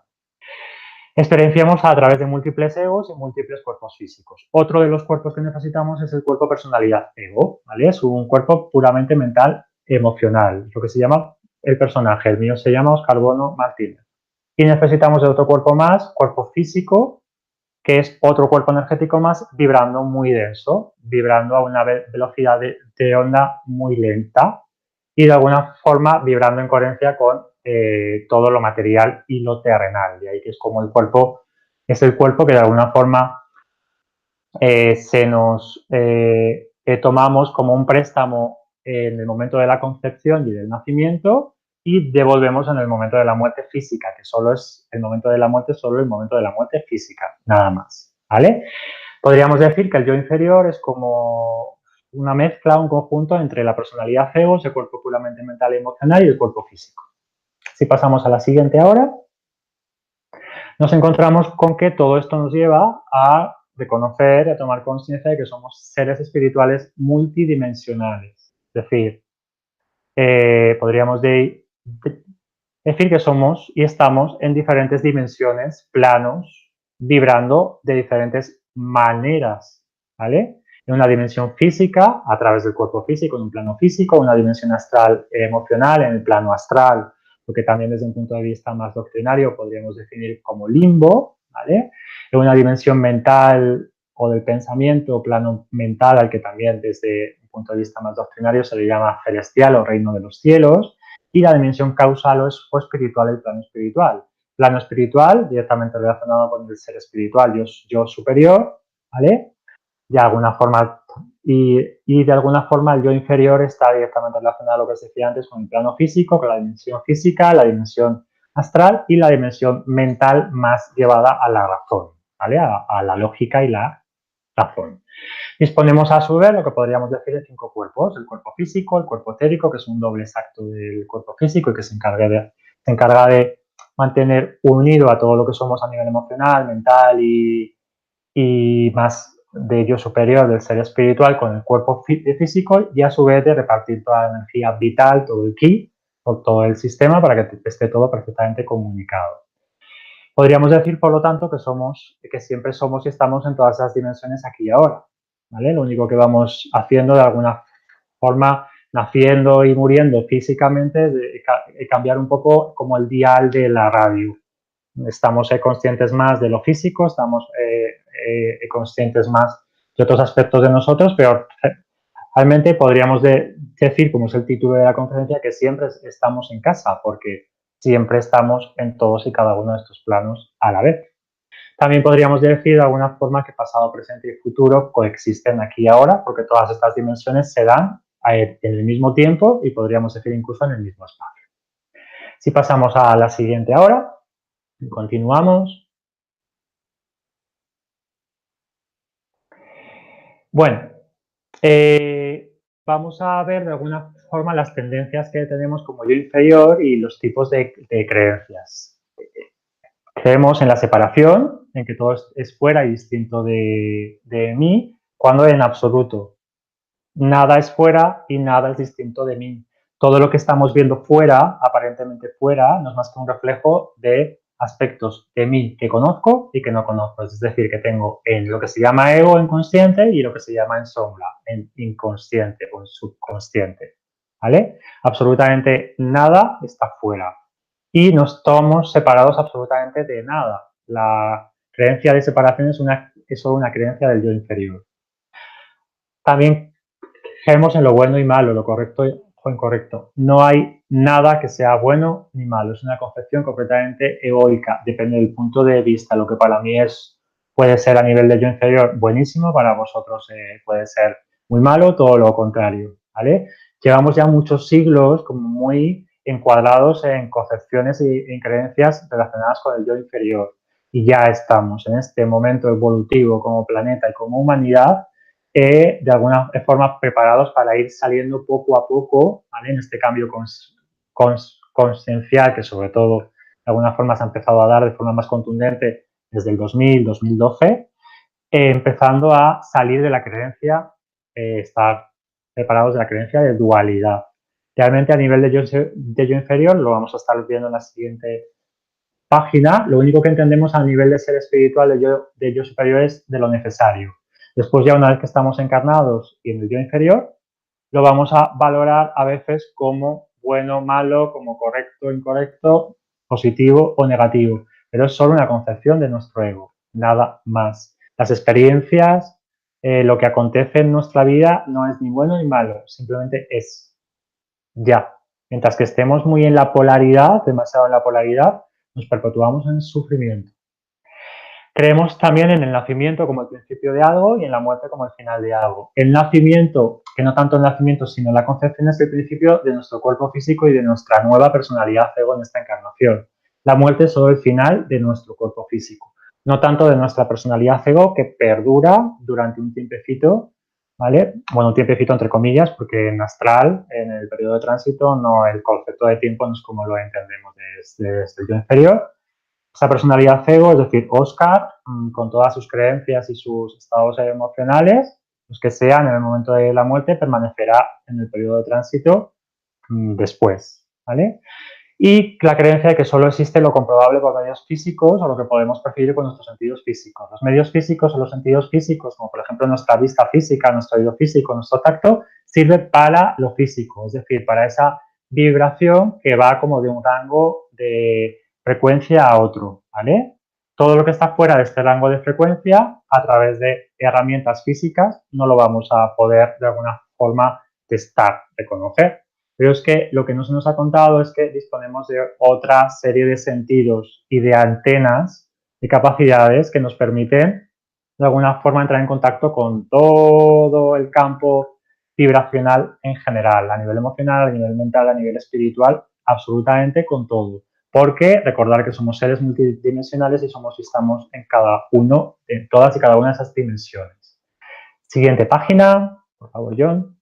Experienciamos a través de múltiples egos y múltiples cuerpos físicos. Otro de los cuerpos que necesitamos es el cuerpo personalidad ego, ¿vale? Es un cuerpo puramente mental, emocional, lo que se llama el personaje. El mío se llama Oscar Bono Martínez. Y necesitamos de otro cuerpo más, cuerpo físico, que es otro cuerpo energético más vibrando muy denso, vibrando a una velocidad de onda muy lenta y de alguna forma vibrando en coherencia con todo lo material y lo terrenal. De ahí que es como el cuerpo, es el cuerpo que de alguna forma se nos tomamos como un préstamo en el momento de la concepción y del nacimiento y devolvemos en el momento de la muerte física, que solo es el momento de la muerte, solo el momento de la muerte física, nada más, ¿vale? Podríamos decir que el yo inferior es como una mezcla, un conjunto entre la personalidad ego, ese cuerpo puramente mental y emocional, y el cuerpo físico. Si pasamos a la siguiente ahora, nos encontramos con que todo esto nos lleva a reconocer y a tomar conciencia de que somos seres espirituales multidimensionales. Es decir, podríamos decir que somos y estamos en diferentes dimensiones, planos, vibrando de diferentes maneras, ¿vale? En una dimensión física, a través del cuerpo físico, en un plano físico, una dimensión astral emocional, en el plano astral, lo que también desde un punto de vista más doctrinario podríamos definir como limbo, ¿vale? En una dimensión mental o del pensamiento, plano mental, al que también desde un punto de vista más doctrinario se le llama celestial o reino de los cielos, y la dimensión causal o espiritual, el plano espiritual. Plano espiritual, directamente relacionado con el ser espiritual, yo superior, ¿vale? De alguna forma, y de alguna forma el yo inferior está directamente relacionado a lo que os decía antes con el plano físico, con la dimensión física, la dimensión astral y la dimensión mental más llevada a la razón, ¿vale? A la lógica y la razón. Disponemos a su vez lo que podríamos decir de 5 cuerpos, el cuerpo físico, el cuerpo etérico, que es un doble exacto del cuerpo físico y que se encarga de mantener unido a todo lo que somos a nivel emocional, mental y más de yo superior del ser espiritual con el cuerpo físico y a su vez de repartir toda la energía vital, todo el ki, por todo el sistema para que esté todo perfectamente comunicado. Podríamos decir, por lo tanto, que siempre somos y estamos en todas esas dimensiones aquí y ahora, ¿vale? Lo único que vamos haciendo de alguna forma, naciendo y muriendo físicamente, de cambiar un poco como el dial de la radio. Estamos conscientes más de lo físico, estamos conscientes más de otros aspectos de nosotros, pero realmente podríamos decir, como es el título de la conferencia, que siempre estamos en casa, porque siempre estamos en todos y cada uno de estos planos a la vez. También podríamos decir de alguna forma que pasado, presente y futuro coexisten aquí y ahora, porque todas estas dimensiones se dan en el mismo tiempo y podríamos decir incluso en el mismo espacio. Si pasamos a la siguiente ahora, continuamos. Bueno, vamos a ver de alguna forma las tendencias que tenemos como yo inferior y los tipos de creencias. Creemos en la separación, en que todo es fuera y distinto de mí, cuando en absoluto nada es fuera y nada es distinto de mí. Todo lo que estamos viendo fuera, aparentemente fuera, no es más que un reflejo de aspectos de mí que conozco y que no conozco. Es decir, que tengo en lo que se llama ego inconsciente y lo que se llama en sombra, en inconsciente o en subconsciente. ¿Vale? Absolutamente nada está fuera. Y no estamos separados absolutamente de nada. La creencia de separación es solo una creencia del yo inferior. También creemos en lo bueno y malo, lo correcto o incorrecto. No hay nada que sea bueno ni malo. Es una concepción completamente egoica. Depende del punto de vista. Lo que para mí puede ser a nivel de yo inferior buenísimo, para vosotros puede ser muy malo, todo lo contrario, ¿vale? Llevamos ya muchos siglos como muy encuadrados en concepciones y en creencias relacionadas con el yo inferior. Y ya estamos en este momento evolutivo como planeta y como humanidad de alguna forma preparados para ir saliendo poco a poco, ¿vale? En este cambio consciencial que sobre todo de alguna forma se ha empezado a dar de forma más contundente desde el 2000, 2012, empezando a salir de la creencia, estar preparados de la creencia de dualidad. Realmente a nivel de yo inferior, lo vamos a estar viendo en la siguiente página, lo único que entendemos a nivel de ser espiritual de yo superior es de lo necesario. Después ya una vez que estamos encarnados y en el yo inferior, lo vamos a valorar a veces como bueno, malo, como correcto, incorrecto, positivo o negativo. Pero es solo una concepción de nuestro ego, nada más. Las experiencias, lo que acontece en nuestra vida no es ni bueno ni malo, simplemente es ya. Mientras que estemos muy en la polaridad, demasiado en la polaridad, nos perpetuamos en el sufrimiento. Creemos también en el nacimiento como el principio de algo y en la muerte como el final de algo. El nacimiento, que no tanto el nacimiento, sino la concepción es el principio de nuestro cuerpo físico y de nuestra nueva personalidad ego en esta encarnación. La muerte es solo el final de nuestro cuerpo físico, no tanto de nuestra personalidad ego que perdura durante un tiempecito, ¿vale? Bueno, un tiempecito entre comillas, porque en astral, en el periodo de tránsito, no, el concepto de tiempo no es como lo entendemos desde el yo inferior. Esa personalidad ego, es decir, Oscar, con todas sus creencias y sus estados emocionales, los que sean en el momento de la muerte, permanecerá en el periodo de tránsito después, ¿vale? Y la creencia de que solo existe lo comprobable por medios físicos o lo que podemos percibir con nuestros sentidos físicos. Los medios físicos o los sentidos físicos, como por ejemplo nuestra vista física, nuestro oído físico, nuestro tacto, sirve para lo físico, es decir, para esa vibración que va como de un rango de frecuencia a otro, ¿vale? Todo lo que está fuera de este rango de frecuencia, a través de herramientas físicas, no lo vamos a poder de alguna forma testar, reconocer. Pero es que lo que no se nos ha contado es que disponemos de otra serie de sentidos y de antenas y capacidades que nos permiten de alguna forma entrar en contacto con todo el campo vibracional en general, a nivel emocional, a nivel mental, a nivel espiritual, absolutamente con todo. Porque recordar que somos seres multidimensionales y estamos en cada uno, en todas y cada una de esas dimensiones. Siguiente página, por favor, John.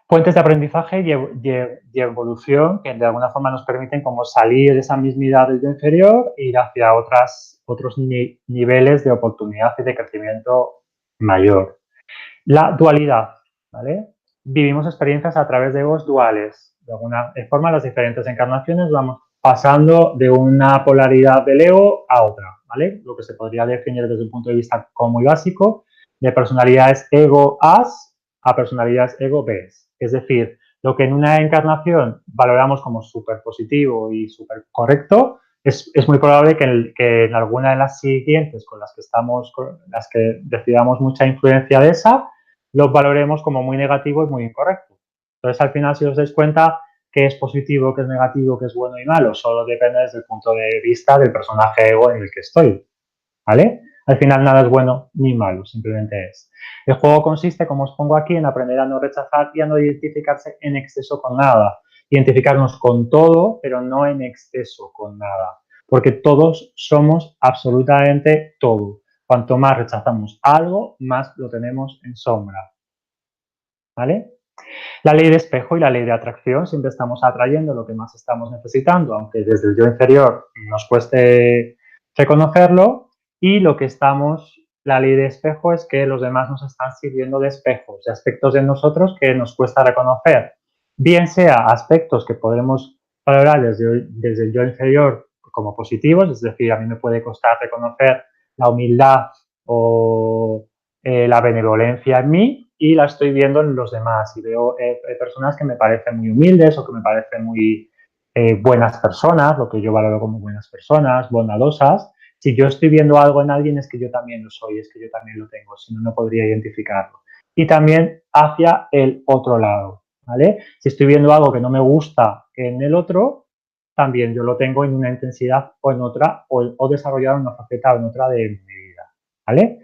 Fuentes de aprendizaje y evolución que de alguna forma nos permiten como salir de esa mismidad del yo inferior e ir hacia otros niveles de oportunidad y de crecimiento mayor. La dualidad, ¿vale? Vivimos experiencias a través de egos duales. De alguna forma, las diferentes encarnaciones vamos pasando de una polaridad del ego a otra, ¿vale? Lo que se podría definir desde un punto de vista como muy básico, de personalidades ego-as a personalidades ego-bes. Es decir, lo que en una encarnación valoramos como súper positivo y súper correcto, es muy probable que en alguna de las siguientes con las que decidamos mucha influencia de esa, los valoremos como muy negativo y muy incorrecto. Entonces, al final, si os dais cuenta qué es positivo, qué es negativo, qué es bueno y malo, solo depende desde el punto de vista del personaje ego en el que estoy, ¿vale? Al final nada es bueno ni malo, simplemente es. El juego consiste, como os pongo aquí, en aprender a no rechazar y a no identificarse en exceso con nada. Identificarnos con todo, pero no en exceso con nada. Porque todos somos absolutamente todo. Cuanto más rechazamos algo, más lo tenemos en sombra. ¿Vale? La ley de espejo y la ley de atracción, siempre estamos atrayendo lo que más estamos necesitando, aunque desde el yo inferior nos cueste reconocerlo, y lo que la ley de espejo es que los demás nos están sirviendo de espejos, de aspectos de nosotros que nos cuesta reconocer, bien sea aspectos que podemos valorar desde el yo inferior como positivos, es decir, a mí me puede costar reconocer la humildad o la benevolencia en mí, y la estoy viendo en los demás y veo personas que me parecen muy humildes o que me parecen muy buenas personas, lo que yo valoro como buenas personas, bondadosas. Si yo estoy viendo algo en alguien es que yo también lo soy, es que yo también lo tengo, si no, no podría identificarlo. Y también hacia el otro lado, ¿vale? Si estoy viendo algo que no me gusta en el otro, también yo lo tengo en una intensidad o en otra, o desarrollado en una faceta o en otra de mi vida, ¿vale?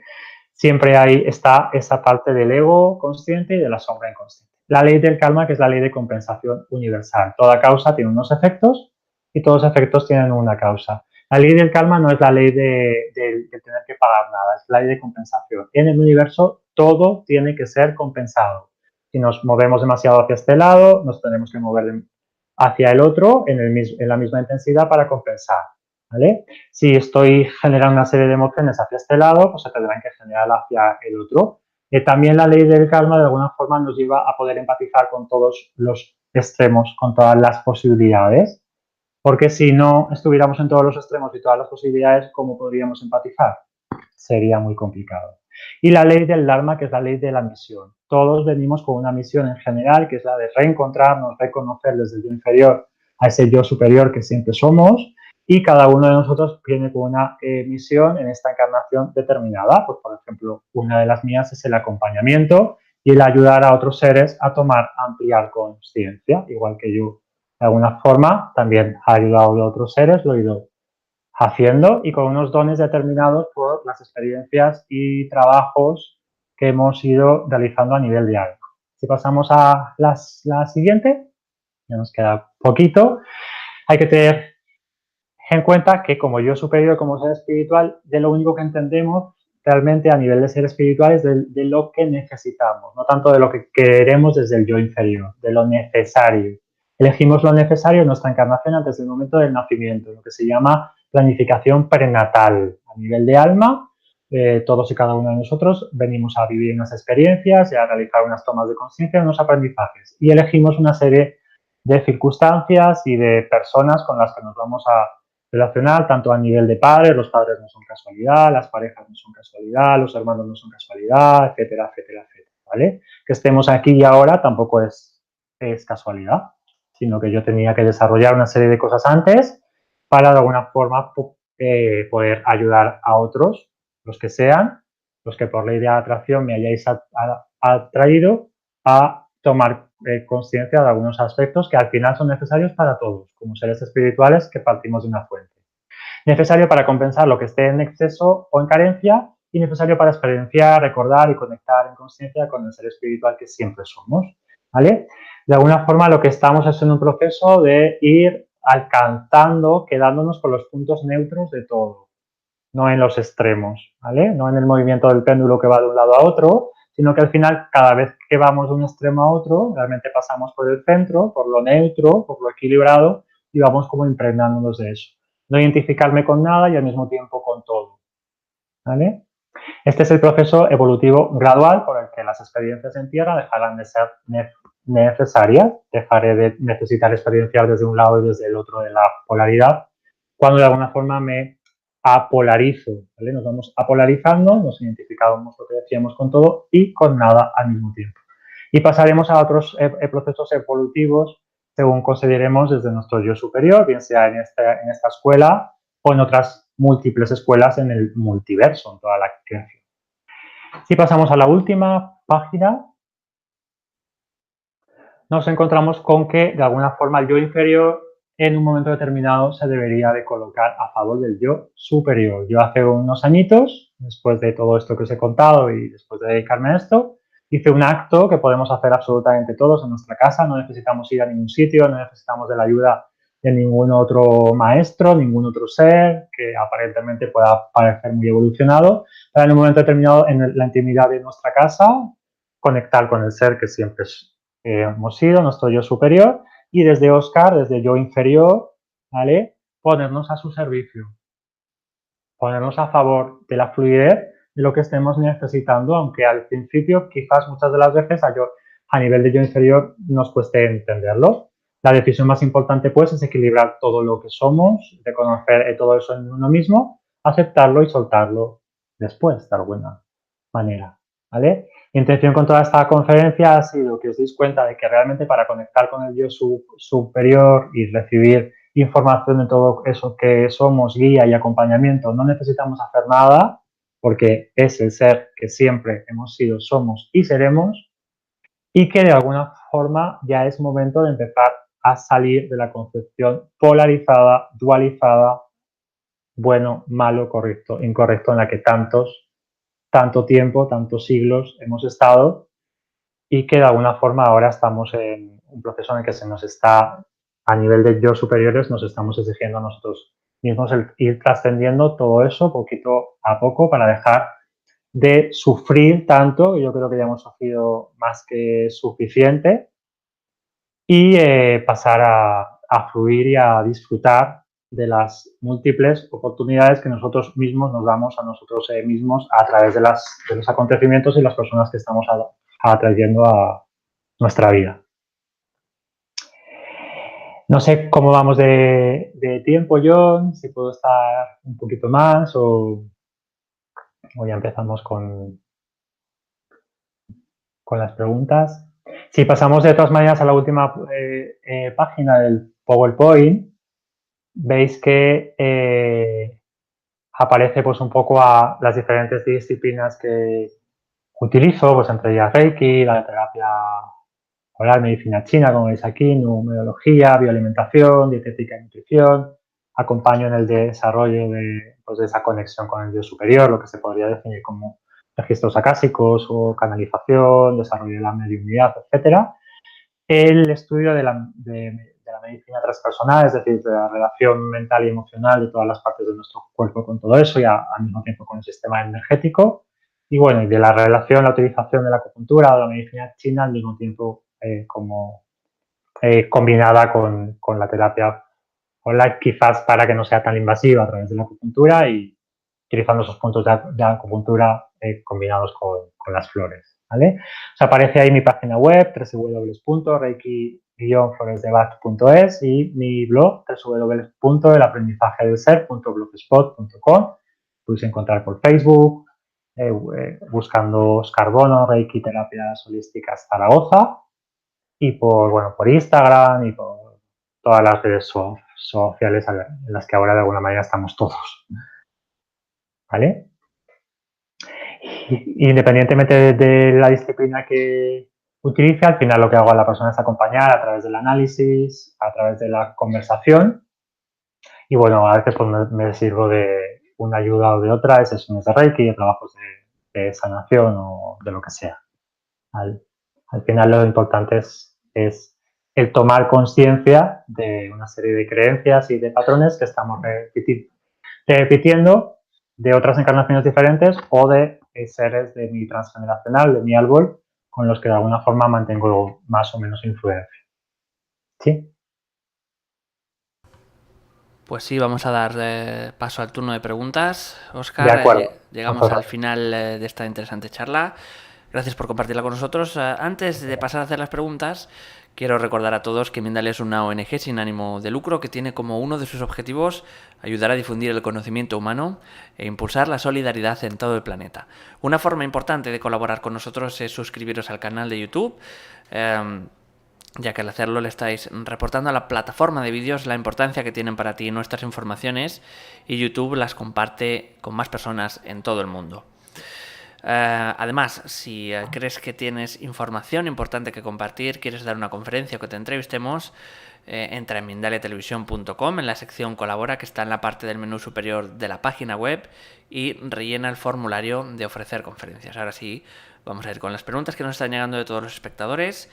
Siempre ahí está esa parte del ego consciente y de la sombra inconsciente. La ley del karma, que es la ley de compensación universal. Toda causa tiene unos efectos y todos los efectos tienen una causa. La ley del karma no es la ley de tener que pagar nada, es la ley de compensación. En el universo todo tiene que ser compensado. Si nos movemos demasiado hacia este lado, nos tenemos que mover hacia el otro en la misma intensidad para compensar, ¿vale? Si estoy generando una serie de emociones hacia este lado, pues se tendrán que generar hacia el otro. También la ley del karma de alguna forma nos lleva a poder empatizar con todos los extremos, con todas las posibilidades, porque si no estuviéramos en todos los extremos y todas las posibilidades, ¿cómo podríamos empatizar? Sería muy complicado. Y la ley del Dharma, que es la ley de la misión. Todos venimos con una misión en general, que es la de reencontrarnos, reconocer desde el yo inferior a ese yo superior que siempre somos, y cada uno de nosotros viene con una misión en esta encarnación determinada. Pues, por ejemplo, una de las mías es el acompañamiento y el ayudar a otros seres a tomar, a ampliar conciencia, igual que yo, de alguna forma, también he ayudado a otros seres, lo he ido haciendo y con unos dones determinados por las experiencias y trabajos que hemos ido realizando a nivel de alma. Si pasamos a la siguiente, ya nos queda poquito, hay que tener en cuenta que como yo superior, como ser espiritual, de lo único que entendemos realmente a nivel de ser espiritual es de lo que necesitamos, no tanto de lo que queremos desde el yo inferior, de lo necesario. Elegimos lo necesario en nuestra encarnación antes del momento del nacimiento, lo que se llama planificación prenatal. A nivel de alma, todos y cada uno de nosotros venimos a vivir unas experiencias y a realizar unas tomas de conciencia, unos aprendizajes. Y elegimos una serie de circunstancias y de personas con las que nos vamos a relacionar, tanto a nivel de padres, los padres no son casualidad, las parejas no son casualidad, los hermanos no son casualidad, etcétera, etcétera, etcétera, ¿vale? Que estemos aquí y ahora tampoco es casualidad, sino que yo tenía que desarrollar una serie de cosas antes para de alguna forma poder ayudar a otros, los que sean, los que por ley de atracción me hayáis atraído a tomar conciencia de algunos aspectos que al final son necesarios para todos, como seres espirituales que partimos de una fuente. Necesario para compensar lo que esté en exceso o en carencia y necesario para experienciar, recordar y conectar en conciencia con el ser espiritual que siempre somos, ¿vale? De alguna forma lo que estamos es en un proceso de ir alcanzando, quedándonos con los puntos neutros de todo, no en los extremos, ¿vale? No en el movimiento del péndulo que va de un lado a otro, sino que al final, cada vez que vamos de un extremo a otro, realmente pasamos por el centro, por lo neutro, por lo equilibrado, y vamos como impregnándonos de eso. No identificarme con nada y al mismo tiempo con todo, ¿vale? Este es el proceso evolutivo gradual por el que las experiencias en tierra dejarán de ser necesarias, dejaré de necesitar experienciar desde un lado y desde el otro de la polaridad, cuando de alguna forma me apolarizo, ¿vale? Nos vamos apolarizando, nos identificamos lo que decíamos con todo y con nada al mismo tiempo. Y pasaremos a otros procesos evolutivos según consideremos desde nuestro yo superior, bien sea en esta escuela o en otras múltiples escuelas en el multiverso, en toda la creación. Si pasamos a la última página, nos encontramos con que de alguna forma el yo inferior en un momento determinado se debería de colocar a favor del yo superior. Yo hace unos añitos, después de todo esto que os he contado y después de dedicarme a esto, hice un acto que podemos hacer absolutamente todos en nuestra casa, no necesitamos ir a ningún sitio, no necesitamos de la ayuda de ningún otro maestro, ningún otro ser que aparentemente pueda parecer muy evolucionado, para en un momento determinado en la intimidad de nuestra casa conectar con el ser que siempre hemos sido, nuestro yo superior, y desde Oscar, desde yo inferior, ¿vale? Ponernos a su servicio, ponernos a favor de la fluidez de lo que estemos necesitando, aunque al principio quizás muchas de las veces a nivel de yo inferior nos cueste entenderlo. La decisión más importante pues es equilibrar todo lo que somos, reconocer todo eso en uno mismo, aceptarlo y soltarlo después, de alguna manera, ¿vale? Mi intención con toda esta conferencia ha sido que os deis cuenta de que realmente para conectar con el yo superior y recibir información de todo eso que somos, guía y acompañamiento, no necesitamos hacer nada porque es el ser que siempre hemos sido, somos y seremos, y que de alguna forma ya es momento de empezar a salir de la concepción polarizada, dualizada, bueno, malo, correcto, incorrecto, en la que tanto tiempo, tantos siglos hemos estado y que de alguna forma ahora estamos en un proceso en el que se nos está, a nivel de yo superiores, nos estamos exigiendo a nosotros mismos el ir trascendiendo todo eso poquito a poco para dejar de sufrir tanto, yo creo que ya hemos sufrido más que suficiente, y pasar a fluir y a disfrutar de las múltiples oportunidades que nosotros mismos nos damos a nosotros mismos a través de los acontecimientos y las personas que estamos atrayendo a nuestra vida. No sé cómo vamos de tiempo, John, si puedo estar un poquito más o ya empezamos con las preguntas. Si pasamos de todas maneras a la última página del PowerPoint, veis que aparece pues un poco a las diferentes disciplinas que utilizo, pues entre ellas Reiki, la terapia oral, medicina china, como veis aquí, numerología, bioalimentación, dietética y nutrición. Acompaño en el desarrollo de, pues, de esa conexión con el Dios superior, lo que se podría definir como registros acásicos o canalización, desarrollo de la mediunidad, etcétera. El estudio de la medicina transpersonal, es decir, de la relación mental y emocional de todas las partes de nuestro cuerpo con todo eso y al mismo tiempo con el sistema energético. Y bueno, y de la relación, la utilización de la acupuntura o la medicina china al mismo tiempo como combinada con la terapia online, quizás para que no sea tan invasiva a través de la acupuntura y utilizando esos puntos de acupuntura combinados con las flores. ¿Vale? Os aparece ahí mi página web, www.reiki-floresdebach.es y mi blog, www.elaprendizajedelser.blogspot.com. Podéis encontrar por Facebook, buscando Oscar Bono, Reiki Terapias Holísticas Zaragoza, y por Instagram y por todas las redes sociales en las que ahora de alguna manera estamos todos. ¿Vale? Independientemente de la disciplina que utilice, al final lo que hago a la persona es acompañar a través del análisis, a través de la conversación y bueno, a veces pues me sirvo de una ayuda o de otra, de sesiones de Reiki, de trabajos de sanación o de lo que sea. Al final lo importante es el tomar conciencia de una serie de creencias y de patrones que estamos repitiendo de otras encarnaciones diferentes o de seres de mi transgeneracional, de mi árbol, con los que de alguna forma mantengo más o menos influencia. ¿Sí?
Pues sí, vamos a dar paso al turno de preguntas. Óscar,
De acuerdo.
llegamos al final de esta interesante charla. Gracias por compartirla con nosotros. Antes de pasar a hacer las preguntas, quiero recordar a todos que Mindal es una ONG sin ánimo de lucro que tiene como uno de sus objetivos ayudar a difundir el conocimiento humano e impulsar la solidaridad en todo el planeta. Una forma importante de colaborar con nosotros es suscribiros al canal de YouTube, ya que al hacerlo le estáis reportando a la plataforma de vídeos la importancia que tienen para ti nuestras informaciones y YouTube las comparte con más personas en todo el mundo. Además, si crees que tienes información importante que compartir, quieres dar una conferencia o que te entrevistemos, entra en mindaletelevisión.com en la sección Colabora, que está en la parte del menú superior de la página web, y rellena el formulario de ofrecer conferencias. Ahora sí, vamos a ir con las preguntas que nos están llegando de todos los espectadores.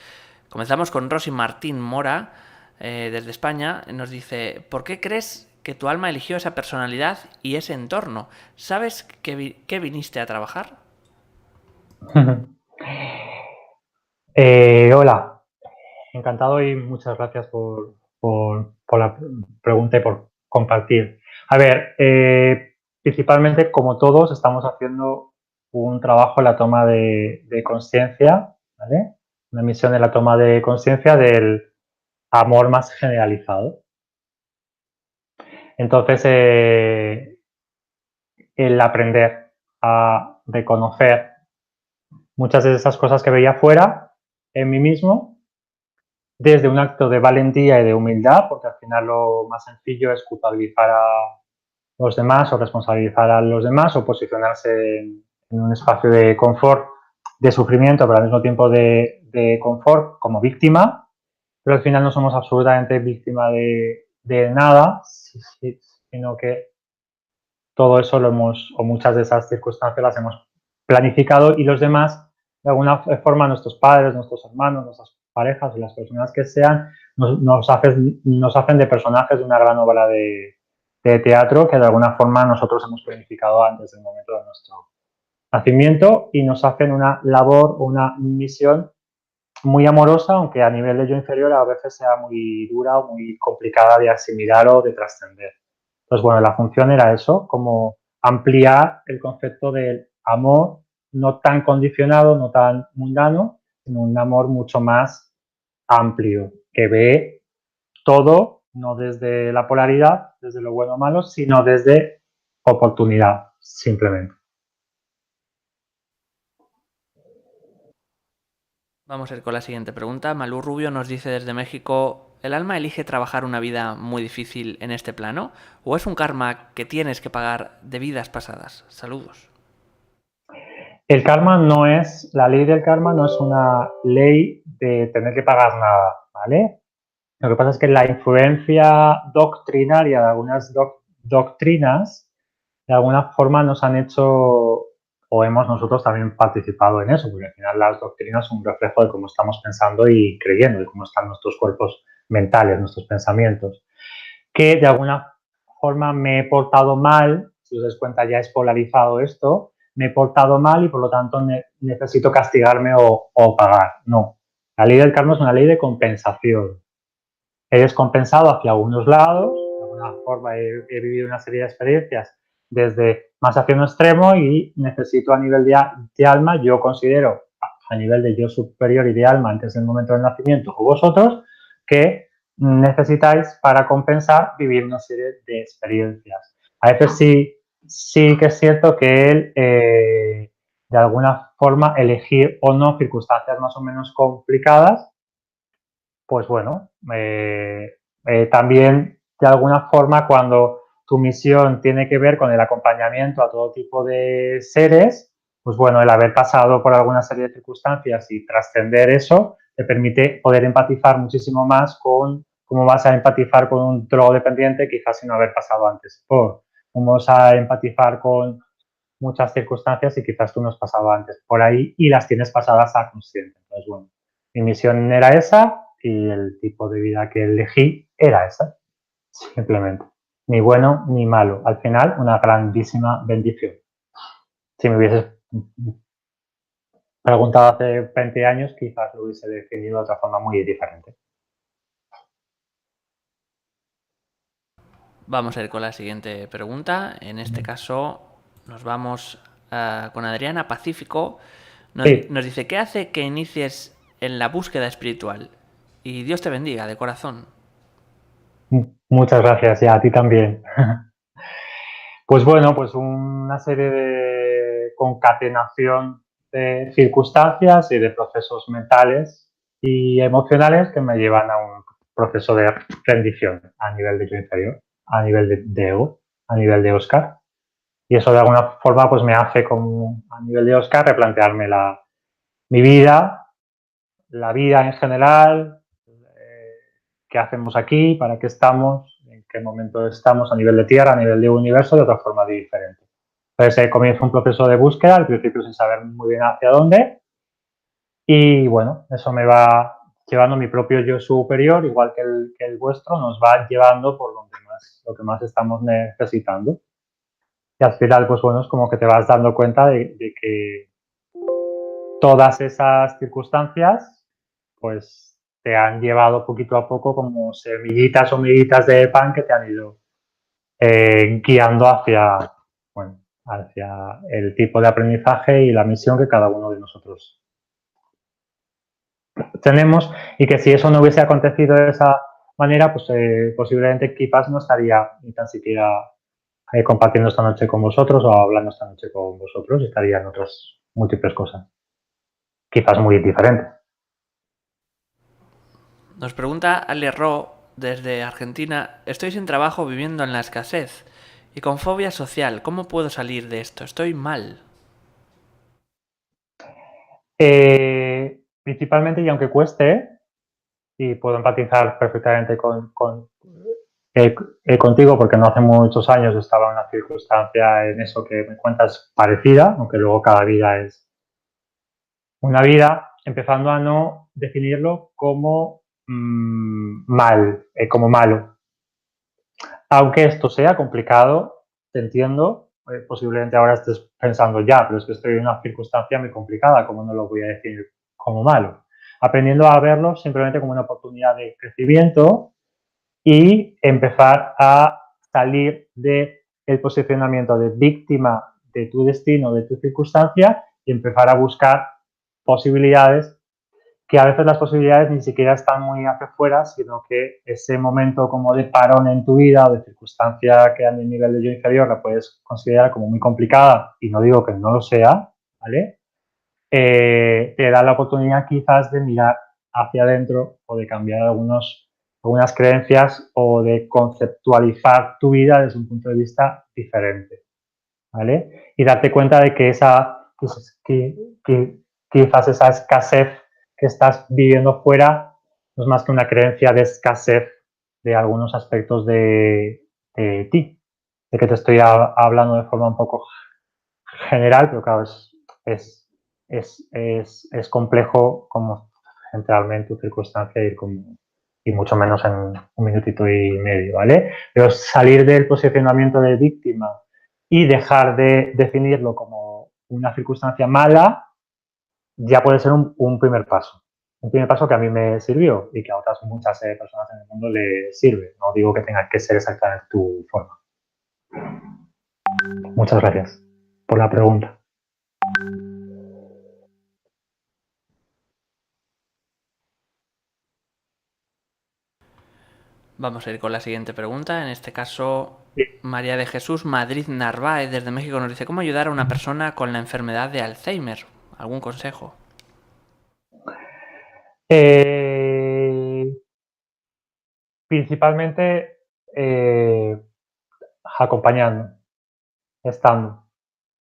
Comenzamos con Rosy Martín Mora, desde España. Nos dice: ¿por qué crees que tu alma eligió esa personalidad y ese entorno? ¿Sabes qué viniste a trabajar?
Hola, encantado y muchas gracias por la pregunta y por compartir. A ver, principalmente, como todos, estamos haciendo un trabajo en la toma de conciencia, ¿vale? Una misión de la toma de conciencia del amor más generalizado. Entonces, el aprender a reconocer muchas de esas cosas que veía fuera en mí mismo, desde un acto de valentía y de humildad, porque al final lo más sencillo es culpabilizar a los demás o responsabilizar a los demás o posicionarse en un espacio de confort, de sufrimiento, pero al mismo tiempo de de confort como víctima, pero al final no somos absolutamente víctima de nada, sino que todo eso lo hemos, o muchas de esas circunstancias las hemos planificado y los demás, de alguna forma, nuestros padres, nuestros hermanos, nuestras parejas o las personas que sean, nos hacen de personajes de una gran obra de teatro que de alguna forma nosotros hemos planificado antes del momento de nuestro nacimiento y nos hacen una labor o una misión muy amorosa, aunque a nivel de yo inferior a veces sea muy dura o muy complicada de asimilar o de trascender. Entonces, bueno, la función era eso, como ampliar el concepto del amor no tan condicionado, no tan mundano, sino un amor mucho más amplio, que ve todo, no desde la polaridad, desde lo bueno o malo, sino desde oportunidad, simplemente.
Vamos a ir con la siguiente pregunta. Malú Rubio nos dice desde México, ¿el alma elige trabajar una vida muy difícil en este plano? ¿O es un karma que tienes que pagar de vidas pasadas? Saludos.
El karma no es, la ley del karma no es una ley de tener que pagar nada, ¿vale? Lo que pasa es que la influencia doctrinaria de algunas doctrinas, de alguna forma nos han hecho, o hemos nosotros también participado en eso, porque al final las doctrinas son un reflejo de cómo estamos pensando y creyendo, de cómo están nuestros cuerpos mentales, nuestros pensamientos, que de alguna forma me he portado mal, si os das cuenta ya es polarizado esto, me he portado mal y por lo tanto necesito castigarme o pagar. No, la ley del karma es una ley de compensación. He descompensado hacia algunos lados, de alguna forma he vivido una serie de experiencias desde más hacia un extremo y necesito a nivel de alma, yo considero a nivel de yo superior y de alma antes del momento del nacimiento o vosotros, que necesitáis para compensar vivir una serie de experiencias. A veces sí que es cierto que él, de alguna forma, elegir o no circunstancias más o menos complicadas, pues bueno, también de alguna forma cuando tu misión tiene que ver con el acompañamiento a todo tipo de seres, pues bueno, el haber pasado por alguna serie de circunstancias y trascender eso te permite poder empatizar muchísimo más con cómo vas a empatizar con un drogodependiente quizás sin haber pasado antes por cómo vas a empatizar con muchas circunstancias y quizás tú no has pasado antes por ahí y las tienes pasadas a consciente. Entonces, bueno, mi misión era esa y el tipo de vida que elegí era esa, simplemente. Ni bueno ni malo. Al final, una grandísima bendición. Si me hubieses preguntado hace 20 años, quizás lo hubiese definido de otra forma muy diferente.
Vamos a ir con la siguiente pregunta. En este caso nos vamos con Adriana Pacífico. Nos dice, ¿qué hace que inicies en la búsqueda espiritual? Y Dios te bendiga, de corazón.
Muchas gracias y a ti también. Pues bueno, pues una serie de concatenación de circunstancias y de procesos mentales y emocionales que me llevan a un proceso de rendición a nivel de yo inferior, a nivel de ego, a nivel de Oscar. Y eso de alguna forma pues me hace como a nivel de Oscar replantearme mi vida, la vida en general, qué hacemos aquí, para qué estamos, en qué momento estamos a nivel de Tierra, a nivel de universo, de otra forma diferente. Entonces comienza un proceso de búsqueda, al principio sin saber muy bien hacia dónde, y bueno, eso me va llevando mi propio yo superior, igual que el vuestro, nos va llevando por donde más, lo que más estamos necesitando. Y al final, pues bueno, es como que te vas dando cuenta de que todas esas circunstancias, pues te han llevado poquito a poco como semillitas o miguitas de pan que te han ido guiando hacia, bueno, hacia el tipo de aprendizaje y la misión que cada uno de nosotros tenemos y que si eso no hubiese acontecido de esa manera, pues posiblemente quizás no estaría ni tan siquiera compartiendo esta noche con vosotros o hablando esta noche con vosotros, estaría en otras múltiples cosas, quizás muy diferentes.
Nos pregunta Ale Ro desde Argentina, estoy sin trabajo viviendo en la escasez y con fobia social, ¿cómo puedo salir de esto? Estoy mal.
principalmente, y aunque cueste, y puedo empatizar perfectamente contigo, porque no hace muchos años estaba en una circunstancia en eso que me cuentas parecida, aunque luego cada vida es una vida, empezando a no definirlo como como malo. Aunque esto sea complicado, te entiendo, posiblemente ahora estés pensando ya, pero es que estoy en una circunstancia muy complicada, ¿cómo no lo voy a decir como malo? Aprendiendo a verlo simplemente como una oportunidad de crecimiento y empezar a salir del posicionamiento de víctima de tu destino, de tu circunstancia, y empezar a buscar posibilidades, que a veces las posibilidades ni siquiera están muy hacia afuera, sino que ese momento como de parón en tu vida o de circunstancia que a mi nivel de yo inferior la puedes considerar como muy complicada, y no digo que no lo sea, ¿vale? Te da la oportunidad quizás de mirar hacia adentro o de cambiar algunas creencias o de conceptualizar tu vida desde un punto de vista diferente, ¿vale? Y darte cuenta de que quizás esa escasez que estás viviendo fuera no es más que una creencia de escasez de algunos aspectos de ti, de que te estoy hablando de forma un poco general, pero claro, es complejo como centrarme en tu circunstancia y mucho menos en un minutito y medio, ¿vale? Pero salir del posicionamiento de víctima y dejar de definirlo como una circunstancia mala ya puede ser un primer paso. Un primer paso que a mí me sirvió y que a otras muchas personas en el mundo le sirve. No digo que tenga que ser exactamente tu forma. Muchas gracias por la pregunta.
Vamos a ir con la siguiente pregunta. En este caso, María de Jesús Madrid Narváez desde México nos dice: ¿cómo ayudar a una persona con la enfermedad de Alzheimer? ¿Algún consejo?
Principalmente acompañando, estando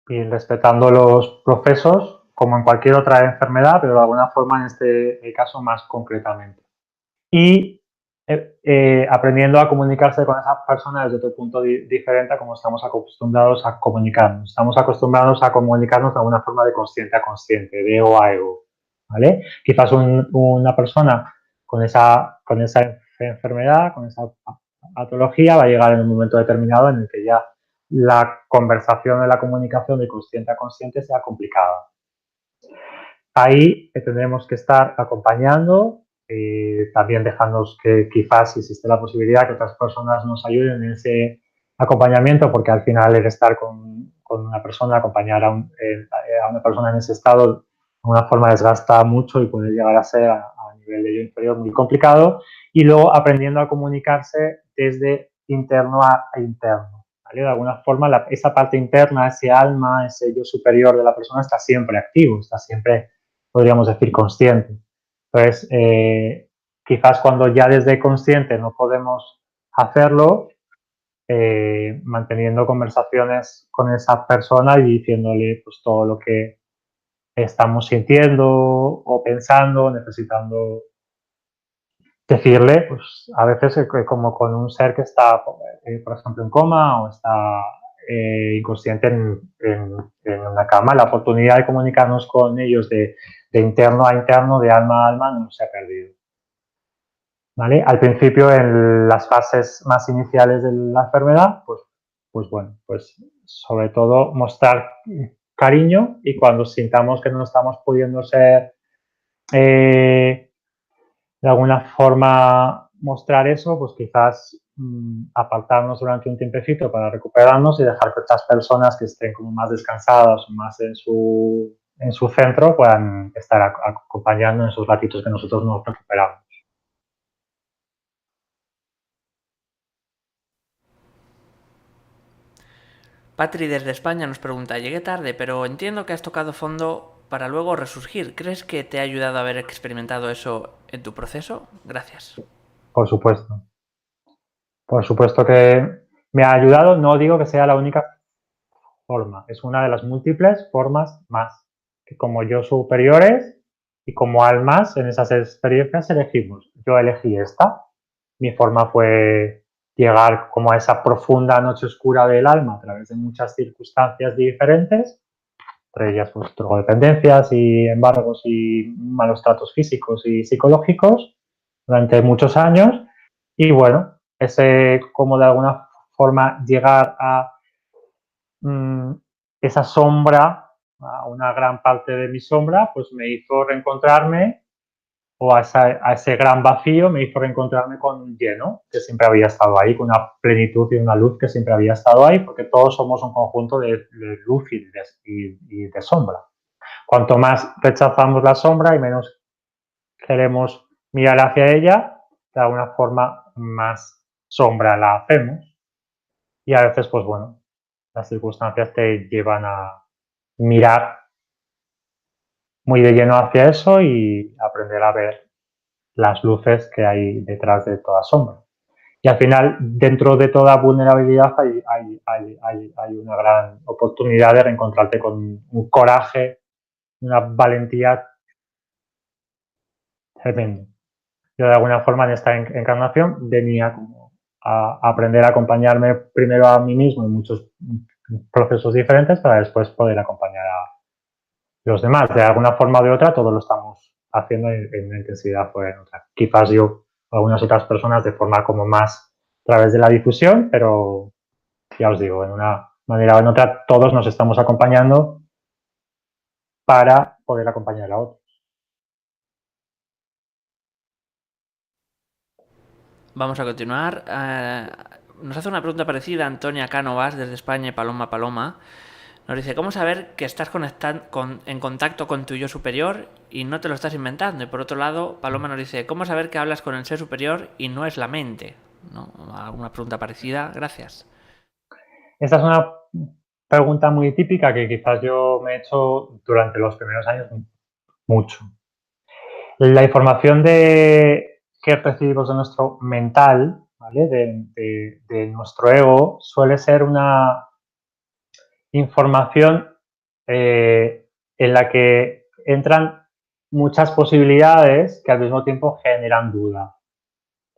y respetando los procesos como en cualquier otra enfermedad, pero de alguna forma en este caso más concretamente. Y aprendiendo a comunicarse con esas personas desde otro punto diferente a como estamos acostumbrados a comunicarnos. Estamos acostumbrados a comunicarnos de alguna forma de consciente a consciente, de ego a ego, ¿vale? Quizás una persona con esa enfermedad, con esa patología, va a llegar en un momento determinado en el que ya la conversación y la comunicación de consciente a consciente sea complicada. Ahí tendremos que estar acompañando, también dejándonos que quizás si existe la posibilidad que otras personas nos ayuden en ese acompañamiento, porque al final el estar con una persona, acompañar a una persona en ese estado, de una forma desgasta mucho y puede llegar a ser a nivel de yo inferior muy complicado, y luego aprendiendo a comunicarse desde interno a interno. ¿Vale? De alguna forma esa parte interna, ese alma, ese yo superior de la persona está siempre activo, está siempre, podríamos decir, consciente. Entonces, quizás cuando ya desde consciente no podemos hacerlo, manteniendo conversaciones con esa persona y diciéndole pues todo lo que estamos sintiendo o pensando, necesitando decirle, pues a veces como con un ser que está, por ejemplo, en coma o está inconsciente en una cama, la oportunidad de comunicarnos con ellos de interno a interno, de alma a alma, no se ha perdido. ¿Vale? Al principio, en las fases más iniciales de la enfermedad, pues bueno, pues sobre todo mostrar cariño, y cuando sintamos que no estamos pudiendo ser de alguna forma mostrar eso, pues quizás apartarnos durante un tiempecito para recuperarnos y dejar que otras personas que estén como más descansadas, más en su centro, puedan estar acompañando en esos ratitos que nosotros nos recuperamos.
Patri desde España nos pregunta: llegué tarde, pero entiendo que has tocado fondo para luego resurgir. ¿Crees que te ha ayudado a haber experimentado eso en tu proceso? Gracias.
Por supuesto. Por supuesto que me ha ayudado. No digo que sea la única forma. Es una de las múltiples formas más que como yo superiores Y como almas, en esas experiencias elegimos. Yo elegí esta. Mi forma fue llegar como a esa profunda noche oscura del alma a través de muchas circunstancias diferentes, entre ellas pues drogodependencias y embargos y malos tratos físicos y psicológicos durante muchos años. Y bueno, ese como de alguna forma llegar a esa sombra, a una gran parte de mi sombra, pues me hizo reencontrarme, o a ese gran vacío me hizo reencontrarme con un lleno que siempre había estado ahí, con una plenitud y una luz que siempre había estado ahí, porque todos somos un conjunto de luz y de sombra. Cuanto más rechazamos la sombra y menos queremos mirar hacia ella, de alguna forma más sombra la hacemos. Y a veces, pues bueno, las circunstancias te llevan a mirar muy de lleno hacia eso y aprender a ver las luces que hay detrás de toda sombra. Y al final, dentro de toda vulnerabilidad hay una gran oportunidad de reencontrarte con un coraje, una valentía tremendo. Yo de alguna forma en esta encarnación venía como a aprender a acompañarme primero a mí mismo en muchos procesos diferentes para después poder acompañar a los demás. De alguna forma o de otra, todos lo estamos haciendo en una intensidad o en otra. Quizás yo o algunas otras personas de forma como más a través de la difusión, pero ya os digo, en una manera o en otra, todos nos estamos acompañando para poder acompañar a otros.
Vamos a continuar. Nos hace una pregunta parecida Antonia Cánovas desde España y Paloma Paloma. Nos dice, ¿cómo saber que estás en contacto con tu yo superior y no te lo estás inventando? Y por otro lado, Paloma nos dice, ¿cómo saber que hablas con el ser superior y no es la mente? ¿No? ¿Alguna pregunta parecida? Gracias.
Esta es una pregunta muy típica que quizás yo me he hecho durante los primeros años mucho. La información que recibimos de nuestro mental, ¿vale? de nuestro ego, suele ser una información en la que entran muchas posibilidades que al mismo tiempo generan duda.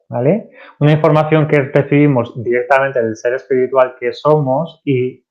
¿Vale? Una información que recibimos directamente del ser espiritual que somos y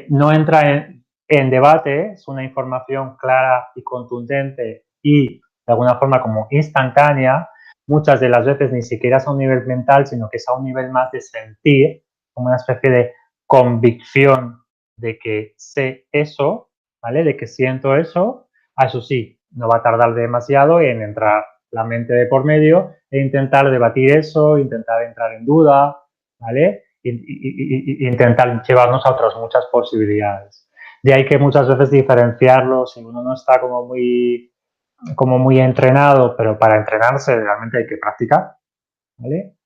no entra en debate, es una información clara y contundente y de alguna forma como instantánea, muchas de las veces ni siquiera es a un nivel mental, sino que es a un nivel más de sentir, como una especie de convicción de que sé eso, ¿vale? De que siento eso, a eso sí, no va a tardar demasiado en entrar la mente de por medio e intentar debatir eso, intentar entrar en duda, ¿vale? Y intentar llevarnos a otras muchas posibilidades. De ahí que muchas veces diferenciarlo, si uno no está como muy entrenado, pero para entrenarse realmente hay que practicar, ¿vale?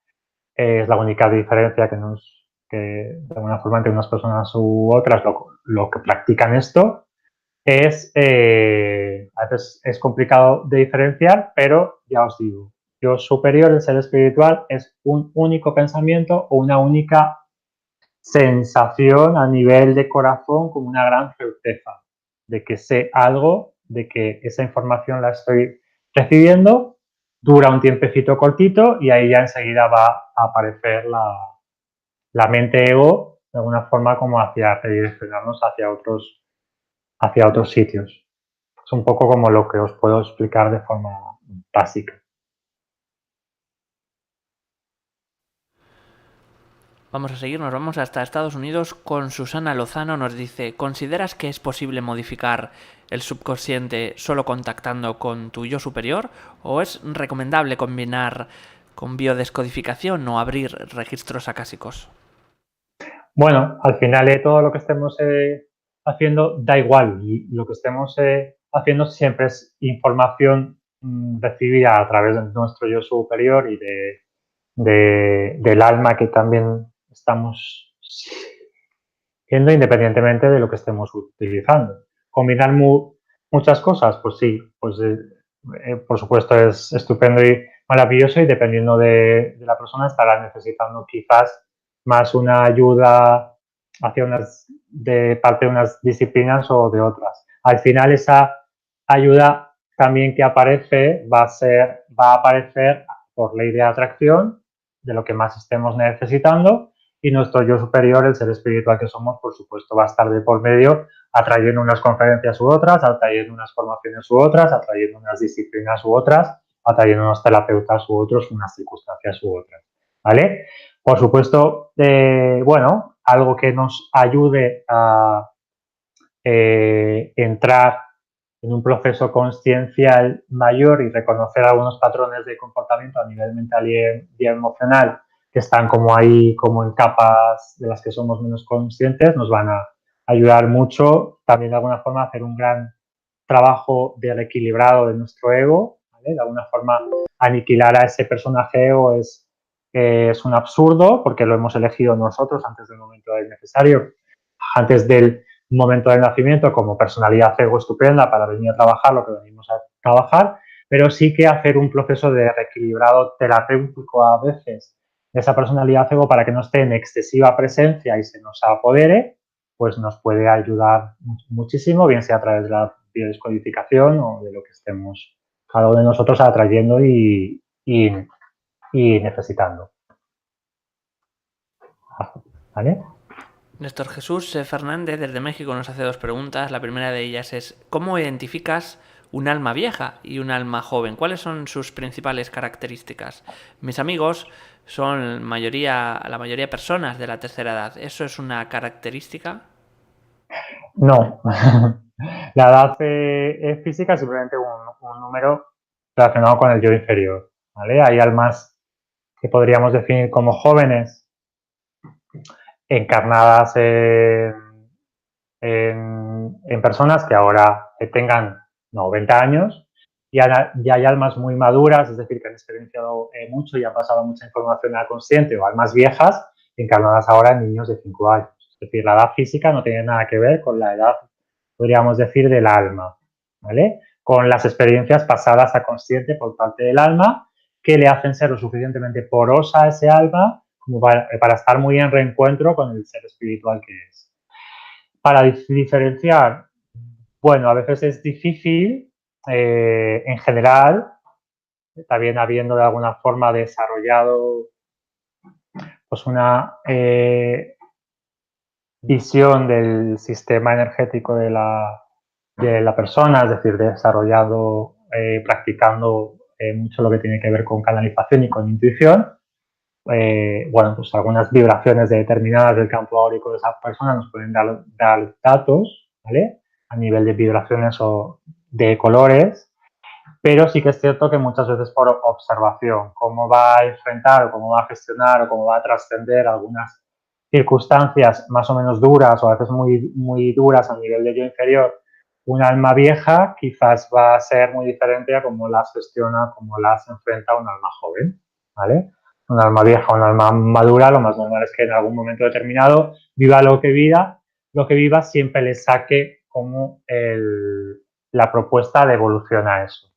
Es la única diferencia que de alguna forma entre unas personas u otras lo que practican esto es, a veces es complicado de diferenciar, pero ya os digo, yo superior, el ser espiritual, es un único pensamiento o una única sensación a nivel de corazón, como una gran certeza de que sé algo, de que esa información la estoy recibiendo, dura un tiempecito cortito y ahí ya enseguida va a aparecer la mente ego de alguna forma como hacia redireccionarnos hacia otros sitios. Es un poco como lo que os puedo explicar de forma básica.
Vamos a seguir, nos vamos hasta Estados Unidos con Susana Lozano. Nos dice, ¿consideras que es posible modificar el subconsciente solo contactando con tu yo superior? ¿O es recomendable combinar con biodescodificación o abrir registros acásicos?
Bueno, al final todo lo que estemos haciendo da igual. Y lo que estemos haciendo siempre es información recibida a través de nuestro yo superior y del alma que también estamos siendo, independientemente de lo que estemos utilizando. Combinar muchas cosas, pues sí, pues por supuesto es estupendo y maravilloso, y dependiendo de la persona estará necesitando quizás más una ayuda de parte de unas disciplinas o de otras. Al final esa ayuda también que aparece va a aparecer por ley de atracción de lo que más estemos necesitando, y nuestro yo superior, el ser espiritual que somos, por supuesto, va a estar de por medio, atrayendo unas conferencias u otras, atrayendo unas formaciones u otras, atrayendo unas disciplinas u otras, atrayendo unos terapeutas u otros, unas circunstancias u otras, ¿vale? Por supuesto, bueno, algo que nos ayude a entrar en un proceso consciencial mayor y reconocer algunos patrones de comportamiento a nivel mental y emocional que están como ahí, como en capas de las que somos menos conscientes, nos van a ayudar mucho también de alguna forma a hacer un gran trabajo de reequilibrado de nuestro ego, ¿vale? De alguna forma aniquilar a ese personaje ego es un absurdo porque lo hemos elegido nosotros antes del momento necesario, antes del momento del nacimiento, como personalidad ego estupenda para venir a trabajar lo que venimos a trabajar, pero sí que hacer un proceso de reequilibrado terapéutico a veces de esa personalidad ego para que no esté en excesiva presencia y se nos apodere, pues nos puede ayudar muchísimo, bien sea a través de la biodescodificación o de lo que estemos cada uno de nosotros atrayendo y necesitando. ¿Vale?
Néstor Jesús Fernández desde México nos hace dos preguntas. La primera de ellas es: ¿cómo identificas un alma vieja y un alma joven? ¿Cuáles son sus principales características? Mis amigos son la mayoría personas de la tercera edad. ¿Eso es una característica?
No. La edad es física, es simplemente un número relacionado con el yo inferior, ¿vale? Hay almas que podríamos definir como jóvenes encarnadas en personas que ahora tengan 90 años, y hay almas muy maduras, es decir, que han experienciado mucho y han pasado mucha información a la consciente, o almas viejas encarnadas ahora en niños de 5 años. Es decir, la edad física no tiene nada que ver con la edad, podríamos decir, del alma, ¿vale? Con las experiencias pasadas a consciente por parte del alma que le hacen ser lo suficientemente porosa a ese alma como para estar muy en reencuentro con el ser espiritual que es. Para diferenciar, bueno, a veces es difícil, en general, también habiendo de alguna forma desarrollado pues una visión del sistema energético de la persona, es decir, desarrollado, practicando mucho lo que tiene que ver con canalización y con intuición. Bueno, pues algunas vibraciones determinadas del campo áurico de esa persona nos pueden dar datos, ¿vale? A nivel de vibraciones o de colores, pero sí que es cierto que muchas veces por observación, cómo va a enfrentar o cómo va a gestionar o cómo va a trascender algunas circunstancias más o menos duras o a veces muy, muy duras a nivel de yo inferior, un alma vieja quizás va a ser muy diferente a cómo las gestiona, cómo las enfrenta un alma joven, ¿vale? Un alma vieja, un alma madura, lo más normal es que en algún momento determinado viva lo que viva, siempre le saque como la propuesta de evolución a eso,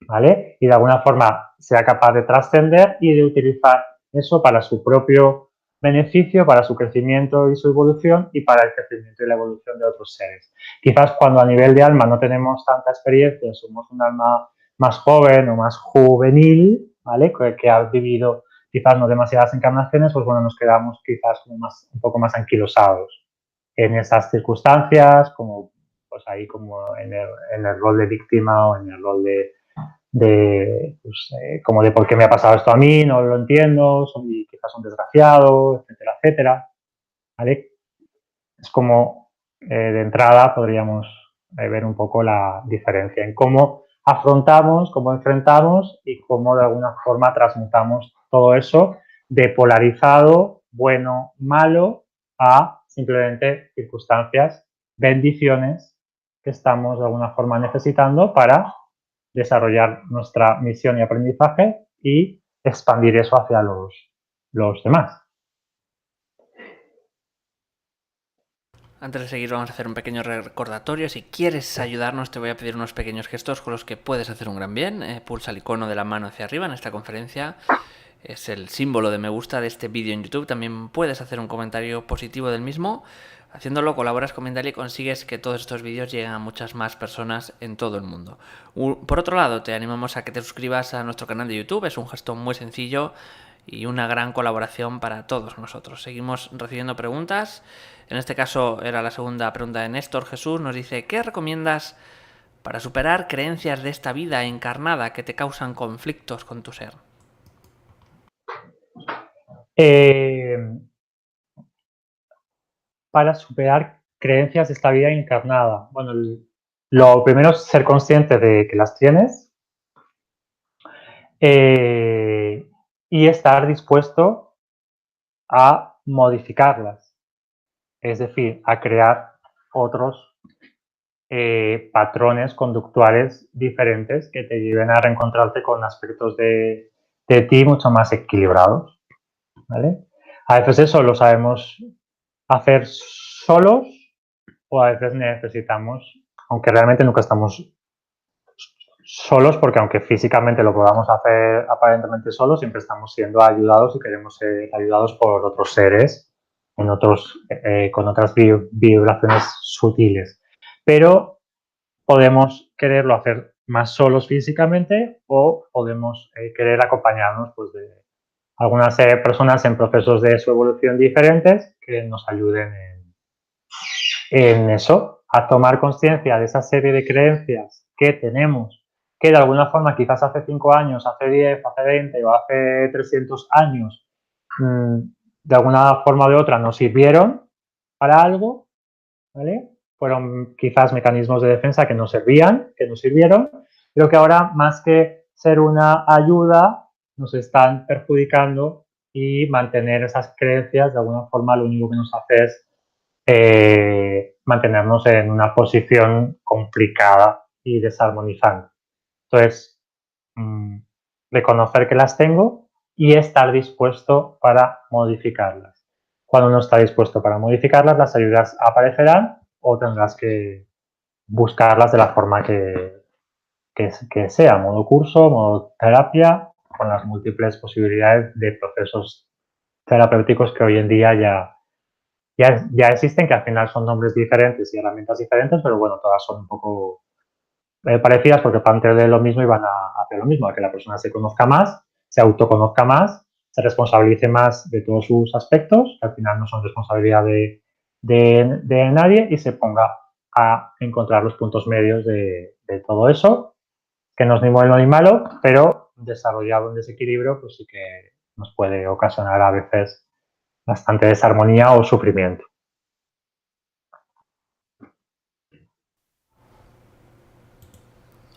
¿vale? Y de alguna forma sea capaz de trascender y de utilizar eso para su propio beneficio, para su crecimiento y su evolución y para el crecimiento y la evolución de otros seres. Quizás cuando a nivel de alma no tenemos tanta experiencia, somos un alma más joven o más juvenil, ¿vale? Que ha vivido quizás no demasiadas encarnaciones, pues bueno, nos quedamos quizás como un poco más anquilosados en esas circunstancias, como pues ahí como en el rol de víctima o en el rol pues, como de por qué me ha pasado esto a mí, no lo entiendo, soy quizás un desgraciado, etcétera, etcétera, ¿vale? Es como de entrada podríamos ver un poco la diferencia en cómo afrontamos, cómo enfrentamos y cómo de alguna forma transmutamos todo eso de polarizado, bueno, malo, a simplemente circunstancias, bendiciones que estamos de alguna forma necesitando para desarrollar nuestra misión y aprendizaje y expandir eso hacia los demás.
Antes de seguir, vamos a hacer un pequeño recordatorio. Si quieres ayudarnos, te voy a pedir unos pequeños gestos con los que puedes hacer un gran bien. Pulsa el icono de la mano hacia arriba en esta conferencia. es el símbolo de me gusta de este vídeo en YouTube. También puedes hacer un comentario positivo del mismo. Haciéndolo colaboras con Mindalia y consigues que todos estos vídeos lleguen a muchas más personas en todo el mundo. Por otro lado, te animamos a que te suscribas a nuestro canal de YouTube. Es un gesto muy sencillo y una gran colaboración para todos nosotros. Seguimos recibiendo preguntas. En este caso era la segunda pregunta de Néstor Jesús. Nos dice, ¿qué recomiendas para superar creencias de esta vida encarnada que te causan conflictos con tu ser?
Para superar creencias de esta vida encarnada. Bueno, lo primero es ser consciente de que las tienes y estar dispuesto a modificarlas, es decir, a crear otros patrones conductuales diferentes que te lleven a reencontrarte con aspectos de ti mucho más equilibrados, ¿vale? A veces eso lo sabemos hacer solos o a veces necesitamos, aunque realmente nunca estamos solos, porque aunque físicamente lo podamos hacer aparentemente solos, siempre estamos siendo ayudados y queremos ser ayudados por otros seres en con otras vibraciones sutiles. Pero podemos quererlo hacer más solos físicamente o podemos querer acompañarnos pues, de algunas personas en procesos de su evolución diferentes que nos ayuden en eso, a tomar conciencia de esa serie de creencias que tenemos, que de alguna forma quizás hace 5 años, hace 10, hace 20 o hace 300 años, de alguna forma o de otra nos sirvieron para algo, ¿vale? Fueron quizás mecanismos de defensa que nos servían, que nos sirvieron, pero que ahora más que ser una ayuda nos están perjudicando y mantener esas creencias de alguna forma lo único que nos hace es mantenernos en una posición complicada y desarmonizante. Entonces, reconocer que las tengo y estar dispuesto para modificarlas. Cuando no está dispuesto para modificarlas, las ayudas aparecerán o tendrás que buscarlas de la forma que sea, modo curso, modo terapia, con las múltiples posibilidades de procesos terapéuticos que hoy en día ya existen, que al final son nombres diferentes y herramientas diferentes, pero bueno, todas son un poco parecidas porque parten de lo mismo y van a hacer lo mismo, a que la persona se conozca más, se autoconozca más, se responsabilice más de todos sus aspectos, que al final no son responsabilidad de nadie, y se ponga a encontrar los puntos medios de todo eso, que no es ni bueno ni malo, pero desarrollado en desequilibrio, pues sí que nos puede ocasionar a veces bastante desarmonía o sufrimiento.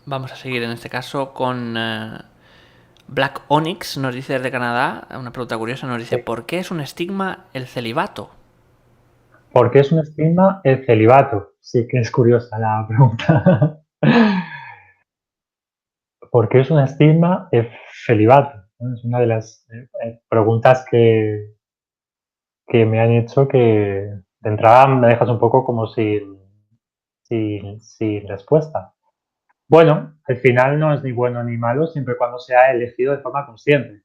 Vamos a seguir en este caso con Black Onyx, nos dice desde Canadá, una pregunta curiosa, nos dice, ¿por qué es un estigma el celibato?
¿Por qué es un estigma el celibato? Sí que es curiosa la pregunta. ¿Por qué es un estigma el celibato? Es una de las preguntas que me han hecho que de entrada me dejas un poco como sin respuesta. Bueno, al final no es ni bueno ni malo siempre y cuando sea elegido de forma consciente.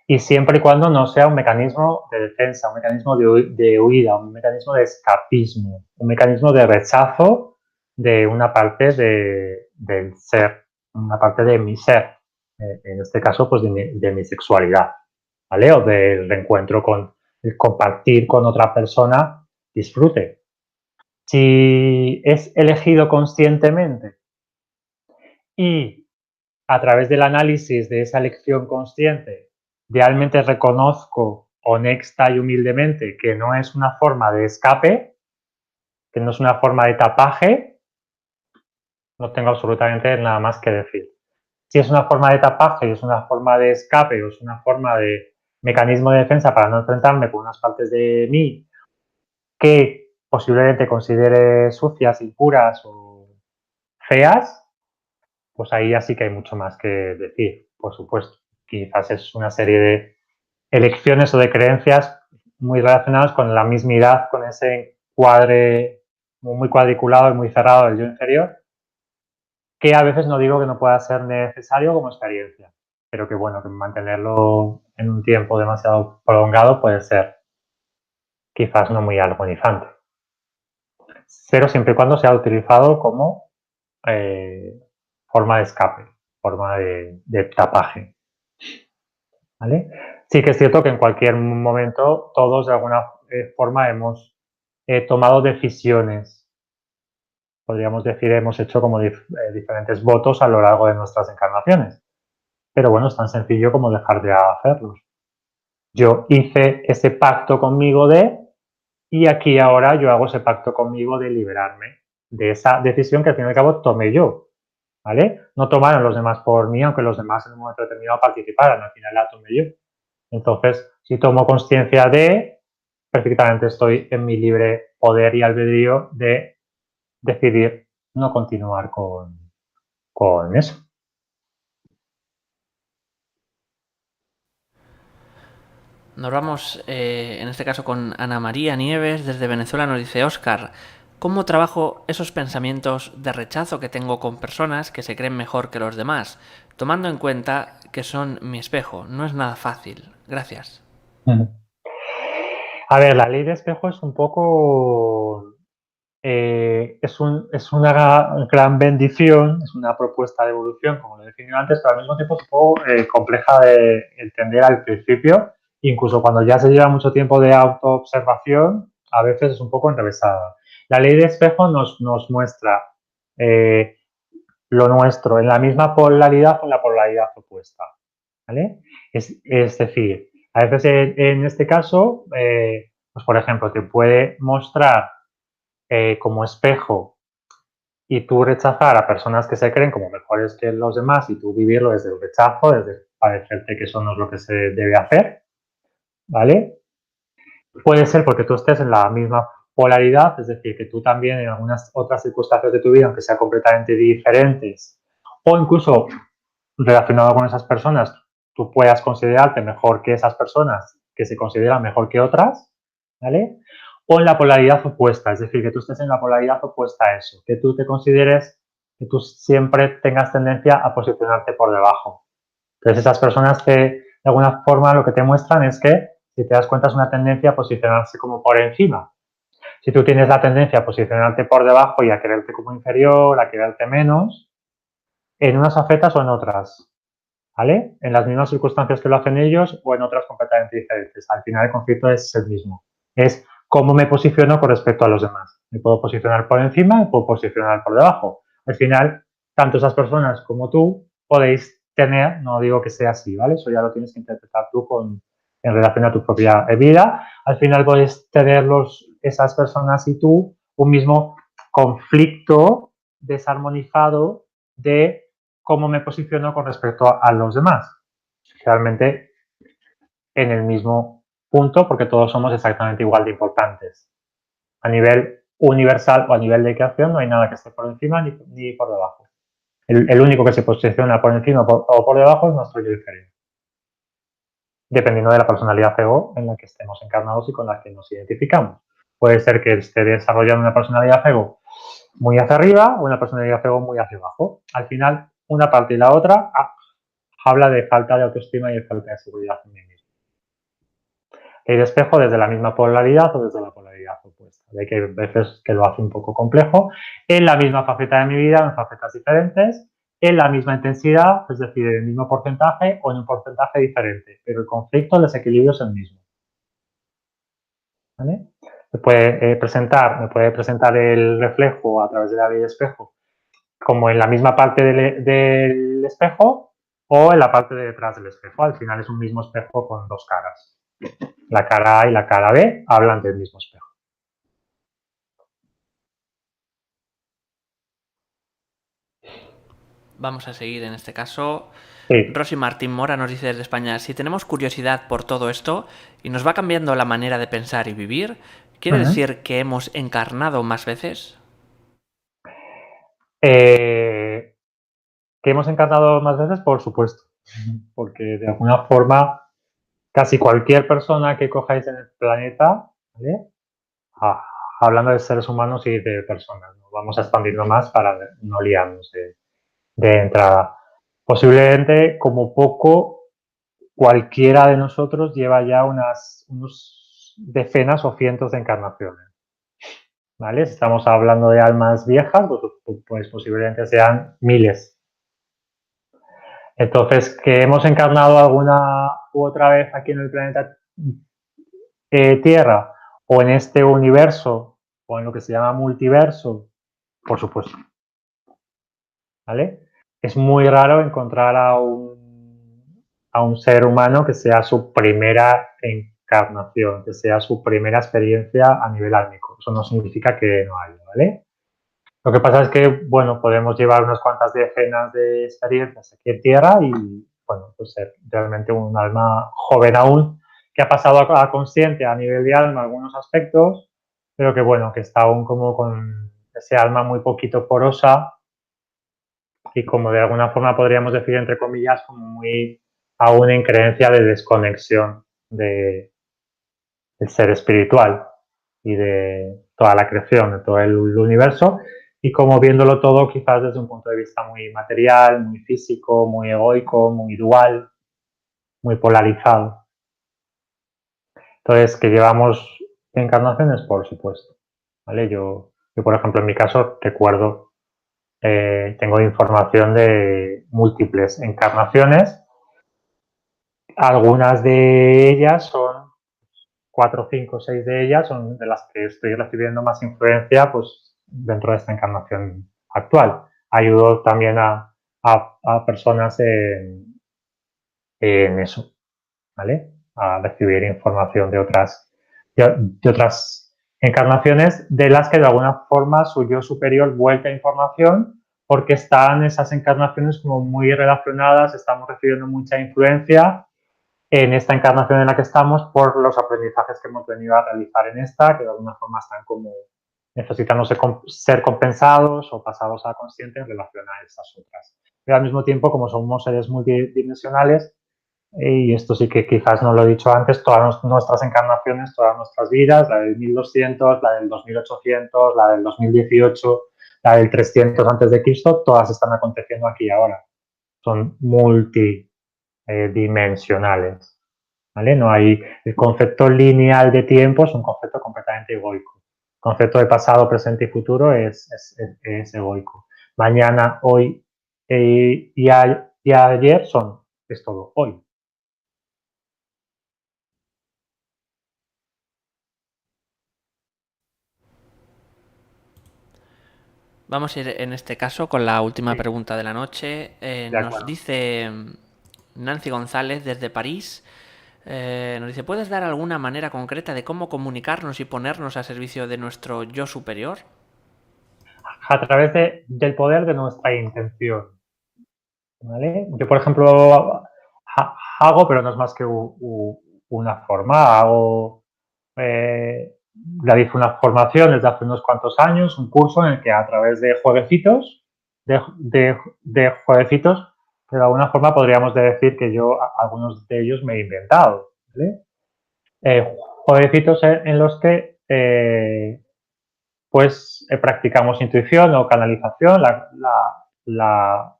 Y siempre y cuando no sea un mecanismo de defensa, un mecanismo de huida, un mecanismo de escapismo, un mecanismo de rechazo de una parte del ser, una parte de mi ser, en este caso pues de mi sexualidad, ¿vale? O del reencuentro con el compartir con otra persona, disfrute. Si es elegido conscientemente y a través del análisis de esa elección consciente, realmente reconozco honesta y humildemente que no es una forma de escape, que no es una forma de tapaje, no tengo absolutamente nada más que decir. Si es una forma de tapaje, es una forma de escape o es una forma de mecanismo de defensa para no enfrentarme con unas partes de mí que posiblemente considere sucias, impuras o feas, pues ahí ya sí que hay mucho más que decir, por supuesto. Quizás es una serie de elecciones o de creencias muy relacionadas con la mismidad, con ese cuadre muy cuadriculado y muy cerrado del yo inferior, que a veces no digo que no pueda ser necesario como experiencia. pero que bueno, que mantenerlo en un tiempo demasiado prolongado puede ser quizás no muy armonizante. Pero siempre y cuando sea utilizado como forma de escape, forma de tapaje. ¿Vale? Sí que es cierto que en cualquier momento todos de alguna forma hemos tomado decisiones. Podríamos decir, hemos hecho como diferentes votos a lo largo de nuestras encarnaciones. Pero bueno, es tan sencillo como dejar de hacerlos. Yo hice ese pacto conmigo y aquí ahora yo hago ese pacto conmigo de liberarme de esa decisión que al fin y al cabo tomé yo. ¿Vale? No tomaron los demás por mí, aunque los demás en un momento determinado participaran, al final la tomé yo. Entonces, si tomo conciencia perfectamente estoy en mi libre poder y albedrío de decidir no continuar con eso.
Nos vamos, en este caso, con Ana María Nieves, desde Venezuela. Nos dice: Óscar, ¿cómo trabajo esos pensamientos de rechazo que tengo con personas que se creen mejor que los demás, tomando en cuenta que son mi espejo? No es nada fácil. Gracias.
A ver, la ley de espejo es un poco... es una gran bendición, es una propuesta de evolución, como lo he definido antes, pero al mismo tiempo es un poco compleja de entender al principio. Incluso cuando ya se lleva mucho tiempo de autoobservación, a veces es un poco enrevesada. La ley de espejo nos muestra eh, lo nuestro en la misma polaridad o en la polaridad opuesta. ¿Vale? Es decir, a veces en este caso, pues por ejemplo, te puede mostrar como espejo y tú rechazar a personas que se creen como mejores que los demás y tú vivirlo desde el rechazo, desde parecerte que eso no es lo que se debe hacer, ¿vale? Puede ser porque tú estés en la misma polaridad, es decir, que tú también en algunas otras circunstancias de tu vida, aunque sean completamente diferentes, o incluso relacionado con esas personas, tú puedas considerarte mejor que esas personas que se consideran mejor que otras, ¿vale? O en la polaridad opuesta, es decir, que tú estés en la polaridad opuesta a eso, que tú te consideres, que tú siempre tengas tendencia a posicionarte por debajo. Entonces, esas personas que de alguna forma lo que te muestran es que, si te das cuenta, es una tendencia a posicionarse como por encima. Si tú tienes la tendencia a posicionarte por debajo y a quererte como inferior, a quererte menos, en unas facetas o en otras, ¿vale? En las mismas circunstancias que lo hacen ellos o en otras completamente diferentes. Al final el conflicto es el mismo. Es cómo me posiciono con respecto a los demás. Me puedo posicionar por encima, me puedo posicionar por debajo. Al final, tanto esas personas como tú podéis tener, no digo que sea así, ¿vale? Eso ya lo tienes que interpretar tú en relación a tu propia vida. Al final podéis tener esas personas y tú un mismo conflicto desarmonizado de cómo me posiciono con respecto a los demás. Realmente en el mismo punto, porque todos somos exactamente igual de importantes. A nivel universal o a nivel de creación no hay nada que esté por encima ni por debajo. El único que se posiciona por encima o por debajo es nuestro yo inferior, dependiendo de la personalidad ego en la que estemos encarnados y con la que nos identificamos. Puede ser que esté desarrollando una personalidad ego muy hacia arriba o una personalidad ego muy hacia abajo. Al final, una parte y la otra habla de falta de autoestima y de falta de seguridad en mí mismo. El espejo desde la misma polaridad o desde la polaridad opuesta. De que hay veces que lo hace un poco complejo. En la misma faceta de mi vida, en facetas diferentes, en la misma intensidad, es decir, en el mismo porcentaje o en un porcentaje diferente. Pero el conflicto, el desequilibrio es el mismo. ¿Vale? Me puede presentar el reflejo a través de la ley de espejo como en la misma parte del espejo o en la parte de detrás del espejo. Al final es un mismo espejo con dos caras. La cara A y la cara B hablan del mismo espejo.
Vamos a seguir en este caso.
Sí.
Rosy Martín Mora nos dice desde España: si tenemos curiosidad por todo esto y nos va cambiando la manera de pensar y vivir, ¿quiere decir que hemos encarnado más veces?
¿Que hemos encarnado más veces? Por supuesto. Porque de alguna forma casi cualquier persona que cojáis en el planeta, ¿vale? Hablando de seres humanos y de personas, ¿no? Vamos a expandirlo más para no liarnos de entrada. Posiblemente, como poco, cualquiera de nosotros lleva ya unos decenas o cientos de encarnaciones. ¿Vale? Si estamos hablando de almas viejas, pues posiblemente sean miles. Entonces, que hemos encarnado alguna u otra vez aquí en el planeta Tierra o en este universo o en lo que se llama multiverso, por supuesto. ¿Vale? Es muy raro encontrar a un ser humano que sea su primera encarnación, que sea su primera experiencia a nivel álmico. Eso no significa que no haya, ¿vale? Lo que pasa es que, bueno, podemos llevar unas cuantas decenas de experiencias aquí en Tierra y, bueno, pues ser realmente un alma joven aún, que ha pasado a consciente a nivel de alma algunos aspectos, pero que, bueno, que está aún como con ese alma muy poquito porosa y como de alguna forma podríamos decir, entre comillas, como muy aún en creencia de desconexión del ser espiritual y de toda la creación, de todo el universo, y como viéndolo todo quizás desde un punto de vista muy material, muy físico, muy egoico, muy dual, muy polarizado. Entonces, que llevamos encarnaciones, por supuesto. ¿Vale? Yo, por ejemplo, en mi caso, recuerdo, tengo información de múltiples encarnaciones. Algunas de ellas son 4, 5, 6 de ellas son de las que estoy recibiendo más influencia pues, dentro de esta encarnación actual. Ayudo también a personas en eso, ¿vale? A recibir información de otras encarnaciones de las que de alguna forma su yo superior vuelca información porque están esas encarnaciones como muy relacionadas, estamos recibiendo mucha influencia en esta encarnación en la que estamos por los aprendizajes que hemos venido a realizar en esta, que de alguna forma están como necesitando ser compensados o pasados a consciente en relación a estas otras. Pero al mismo tiempo, como somos seres multidimensionales, y esto sí que quizás no lo he dicho antes, todas nuestras encarnaciones, todas nuestras vidas, la del 1200, la del 2800, la del 2018, la del 300 antes de Cristo, todas están aconteciendo aquí y ahora. Son multidimensionales. ¿Vale? No hay el concepto lineal de tiempo, es un concepto completamente egoico. El concepto de pasado, presente y futuro es egoico. Mañana, hoy y ayer es todo hoy.
Vamos a ir en este caso con la última
Sí,
pregunta de la noche.
de
Nos
acuerdo.
dice Nancy González desde París. Nos dice, ¿puedes dar alguna manera concreta de cómo comunicarnos y ponernos a servicio de nuestro yo superior?
A través del poder de nuestra intención. ¿Vale? Yo, por ejemplo, hago, pero no es más que una forma, hago hice una formación desde hace unos cuantos años, un curso en el que a través de jueguecitos, de jueguecitos, que de alguna forma podríamos decir que yo algunos de ellos me he inventado. ¿Vale? Jueguecitos en los que pues practicamos intuición o canalización, la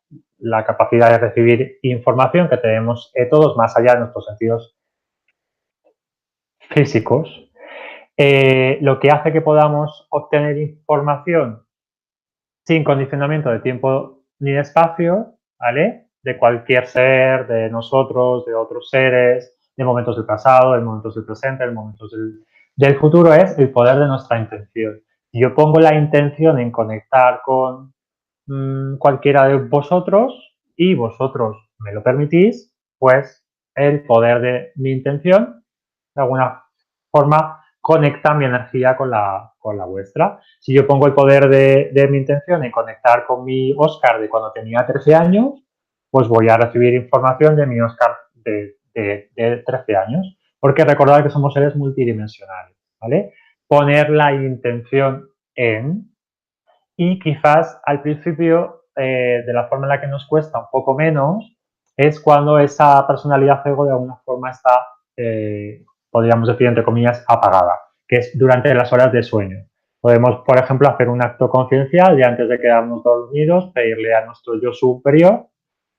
capacidad de recibir información que tenemos todos más allá de nuestros sentidos físicos. Lo que hace que podamos obtener información sin condicionamiento de tiempo ni de espacio, ¿vale? De cualquier ser, de nosotros, de otros seres, de momentos del pasado, de momentos del presente, de momentos del futuro, es el poder de nuestra intención. Si yo pongo la intención en conectar con cualquiera de vosotros y vosotros me lo permitís, pues el poder de mi intención de alguna forma conecta mi energía con la vuestra. Si yo pongo el poder de mi intención en conectar con mi Oscar de cuando tenía 13 años, pues voy a recibir información de mi Oscar de 13 años. Porque recordad que somos seres multidimensionales, ¿vale? Poner la intención en, y quizás al principio, de la forma en la que nos cuesta un poco menos, es cuando esa personalidad ego de alguna forma está, podríamos decir, entre comillas, apagada, que es durante las horas de sueño. Podemos, por ejemplo, hacer un acto conciencial y antes de quedarnos dormidos, pedirle a nuestro yo superior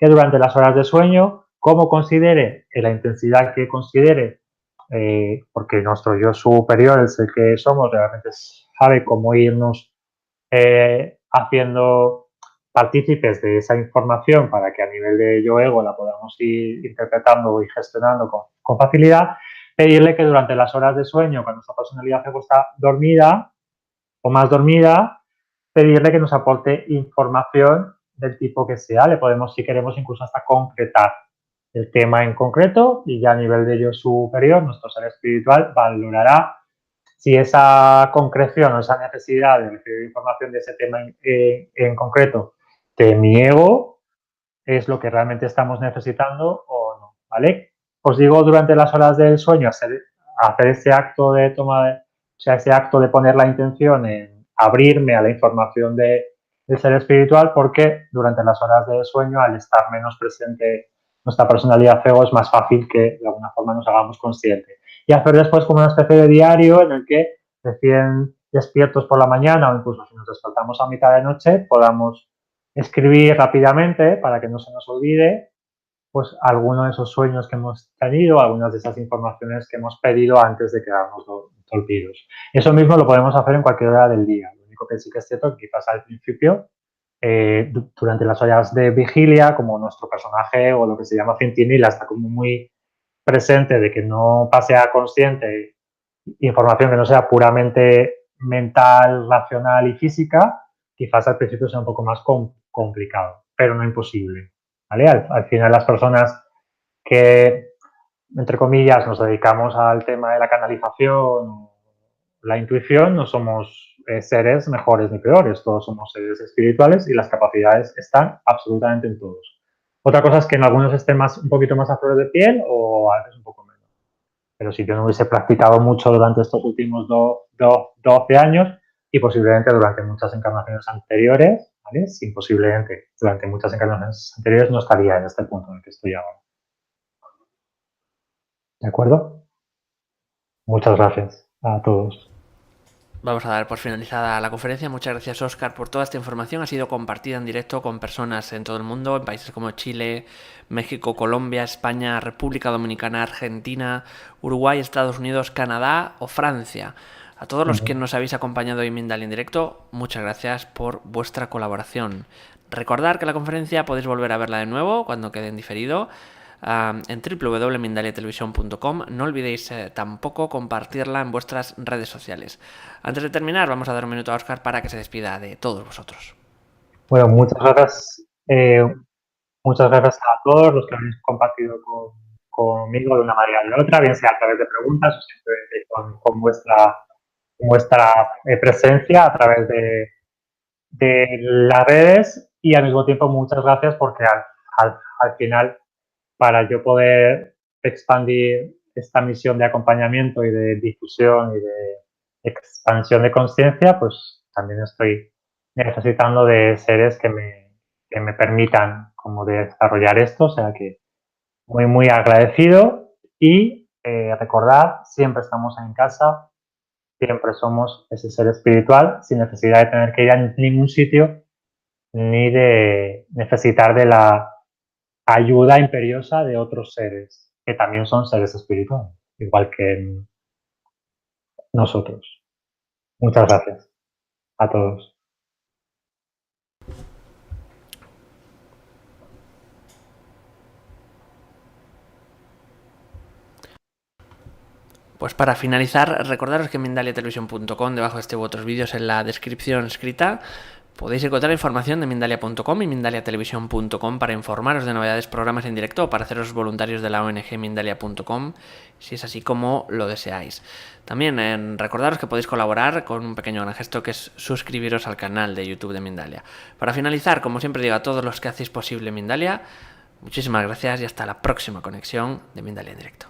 que durante las horas de sueño, como considere, en la intensidad que considere, porque nuestro yo superior, el que somos, realmente sabe cómo irnos haciendo partícipes de esa información para que a nivel de yo ego la podamos ir interpretando y gestionando con facilidad, pedirle que durante las horas de sueño, cuando nuestra personalidad ego está dormida o más dormida, pedirle que nos aporte información del tipo que sea. Le podemos, si queremos, incluso hasta concretar el tema en concreto, y ya a nivel de yo superior, nuestro ser espiritual valorará si esa concreción o esa necesidad de recibir información de ese tema en concreto de mi ego es lo que realmente estamos necesitando o no, ¿vale? Os digo, durante las horas del sueño hacer ese acto de toma de, o sea, ese acto de poner la intención en abrirme a la información del ser espiritual, porque durante las horas del sueño, al estar menos presente nuestra personalidad ego, es más fácil que de alguna forma nos hagamos conscientes. Y hacer después como una especie de diario en el que recién despiertos por la mañana o incluso si nos despertamos a mitad de noche podamos escribir rápidamente para que no se nos olvide pues alguno de esos sueños que hemos tenido, algunas de esas informaciones que hemos pedido antes de quedarnos dormidos. Eso mismo lo podemos hacer en cualquier hora del día. Lo único que sí que es cierto que quizás al principio, durante las horas de vigilia, como nuestro personaje o lo que se llama centinela está como muy presente de que no pase a consciente información que no sea puramente mental, racional y física, quizás al principio sea un poco más complicado, pero no imposible. ¿Vale? Al final las personas que, entre comillas, nos dedicamos al tema de la canalización, la intuición, no somos seres mejores ni peores, todos somos seres espirituales y las capacidades están absolutamente en todos. Otra cosa es que en algunos estén un poquito más a flor de piel o a veces un poco menos. Pero si yo no hubiese practicado mucho durante estos últimos 12 años y posiblemente durante muchas encarnaciones anteriores, ¿vale? Si posiblemente durante muchas encarnaciones anteriores no estaría en este punto en el que estoy ahora. ¿De acuerdo? Muchas gracias a todos.
Vamos a dar por finalizada la conferencia. Muchas gracias, Óscar, por toda esta información. Ha sido compartida en directo con personas en todo el mundo, en países como Chile, México, Colombia, España, República Dominicana, Argentina, Uruguay, Estados Unidos, Canadá o Francia. A todos los que nos habéis acompañado en Mindalia en directo, muchas gracias por vuestra colaboración. Recordad que la conferencia podéis volver a verla de nuevo cuando quede en diferido en www.mindaliatelevisión.com. No olvidéis tampoco compartirla en vuestras redes sociales. Antes de terminar, vamos a dar un minuto a Óscar para que se despida de todos vosotros.
Bueno, muchas gracias a todos los que habéis compartido conmigo de una manera o de otra, bien sea a través de preguntas o simplemente con vuestra presencia a través de las redes, y al mismo tiempo muchas gracias porque al final, para yo poder expandir esta misión de acompañamiento y de difusión y de expansión de conciencia, pues también estoy necesitando de seres que me permitan como desarrollar esto, o sea que muy, muy agradecido y recordad, siempre estamos en casa, siempre somos ese ser espiritual sin necesidad de tener que ir a ningún sitio ni de necesitar de la ayuda imperiosa de otros seres, que también son seres espirituales, igual que nosotros. Muchas gracias a todos.
Pues para finalizar, recordaros que en mindaliatelevisión.com, debajo de este u otros vídeos en la descripción escrita, podéis encontrar información de Mindalia.com y Mindaliatelevisión.com para informaros de novedades, programas en directo o para haceros voluntarios de la ONG Mindalia.com, si es así como lo deseáis. También recordaros que podéis colaborar con un pequeño gran gesto que es suscribiros al canal de YouTube de Mindalia. Para finalizar, como siempre digo a todos los que hacéis posible Mindalia, muchísimas gracias y hasta la próxima conexión de Mindalia en directo.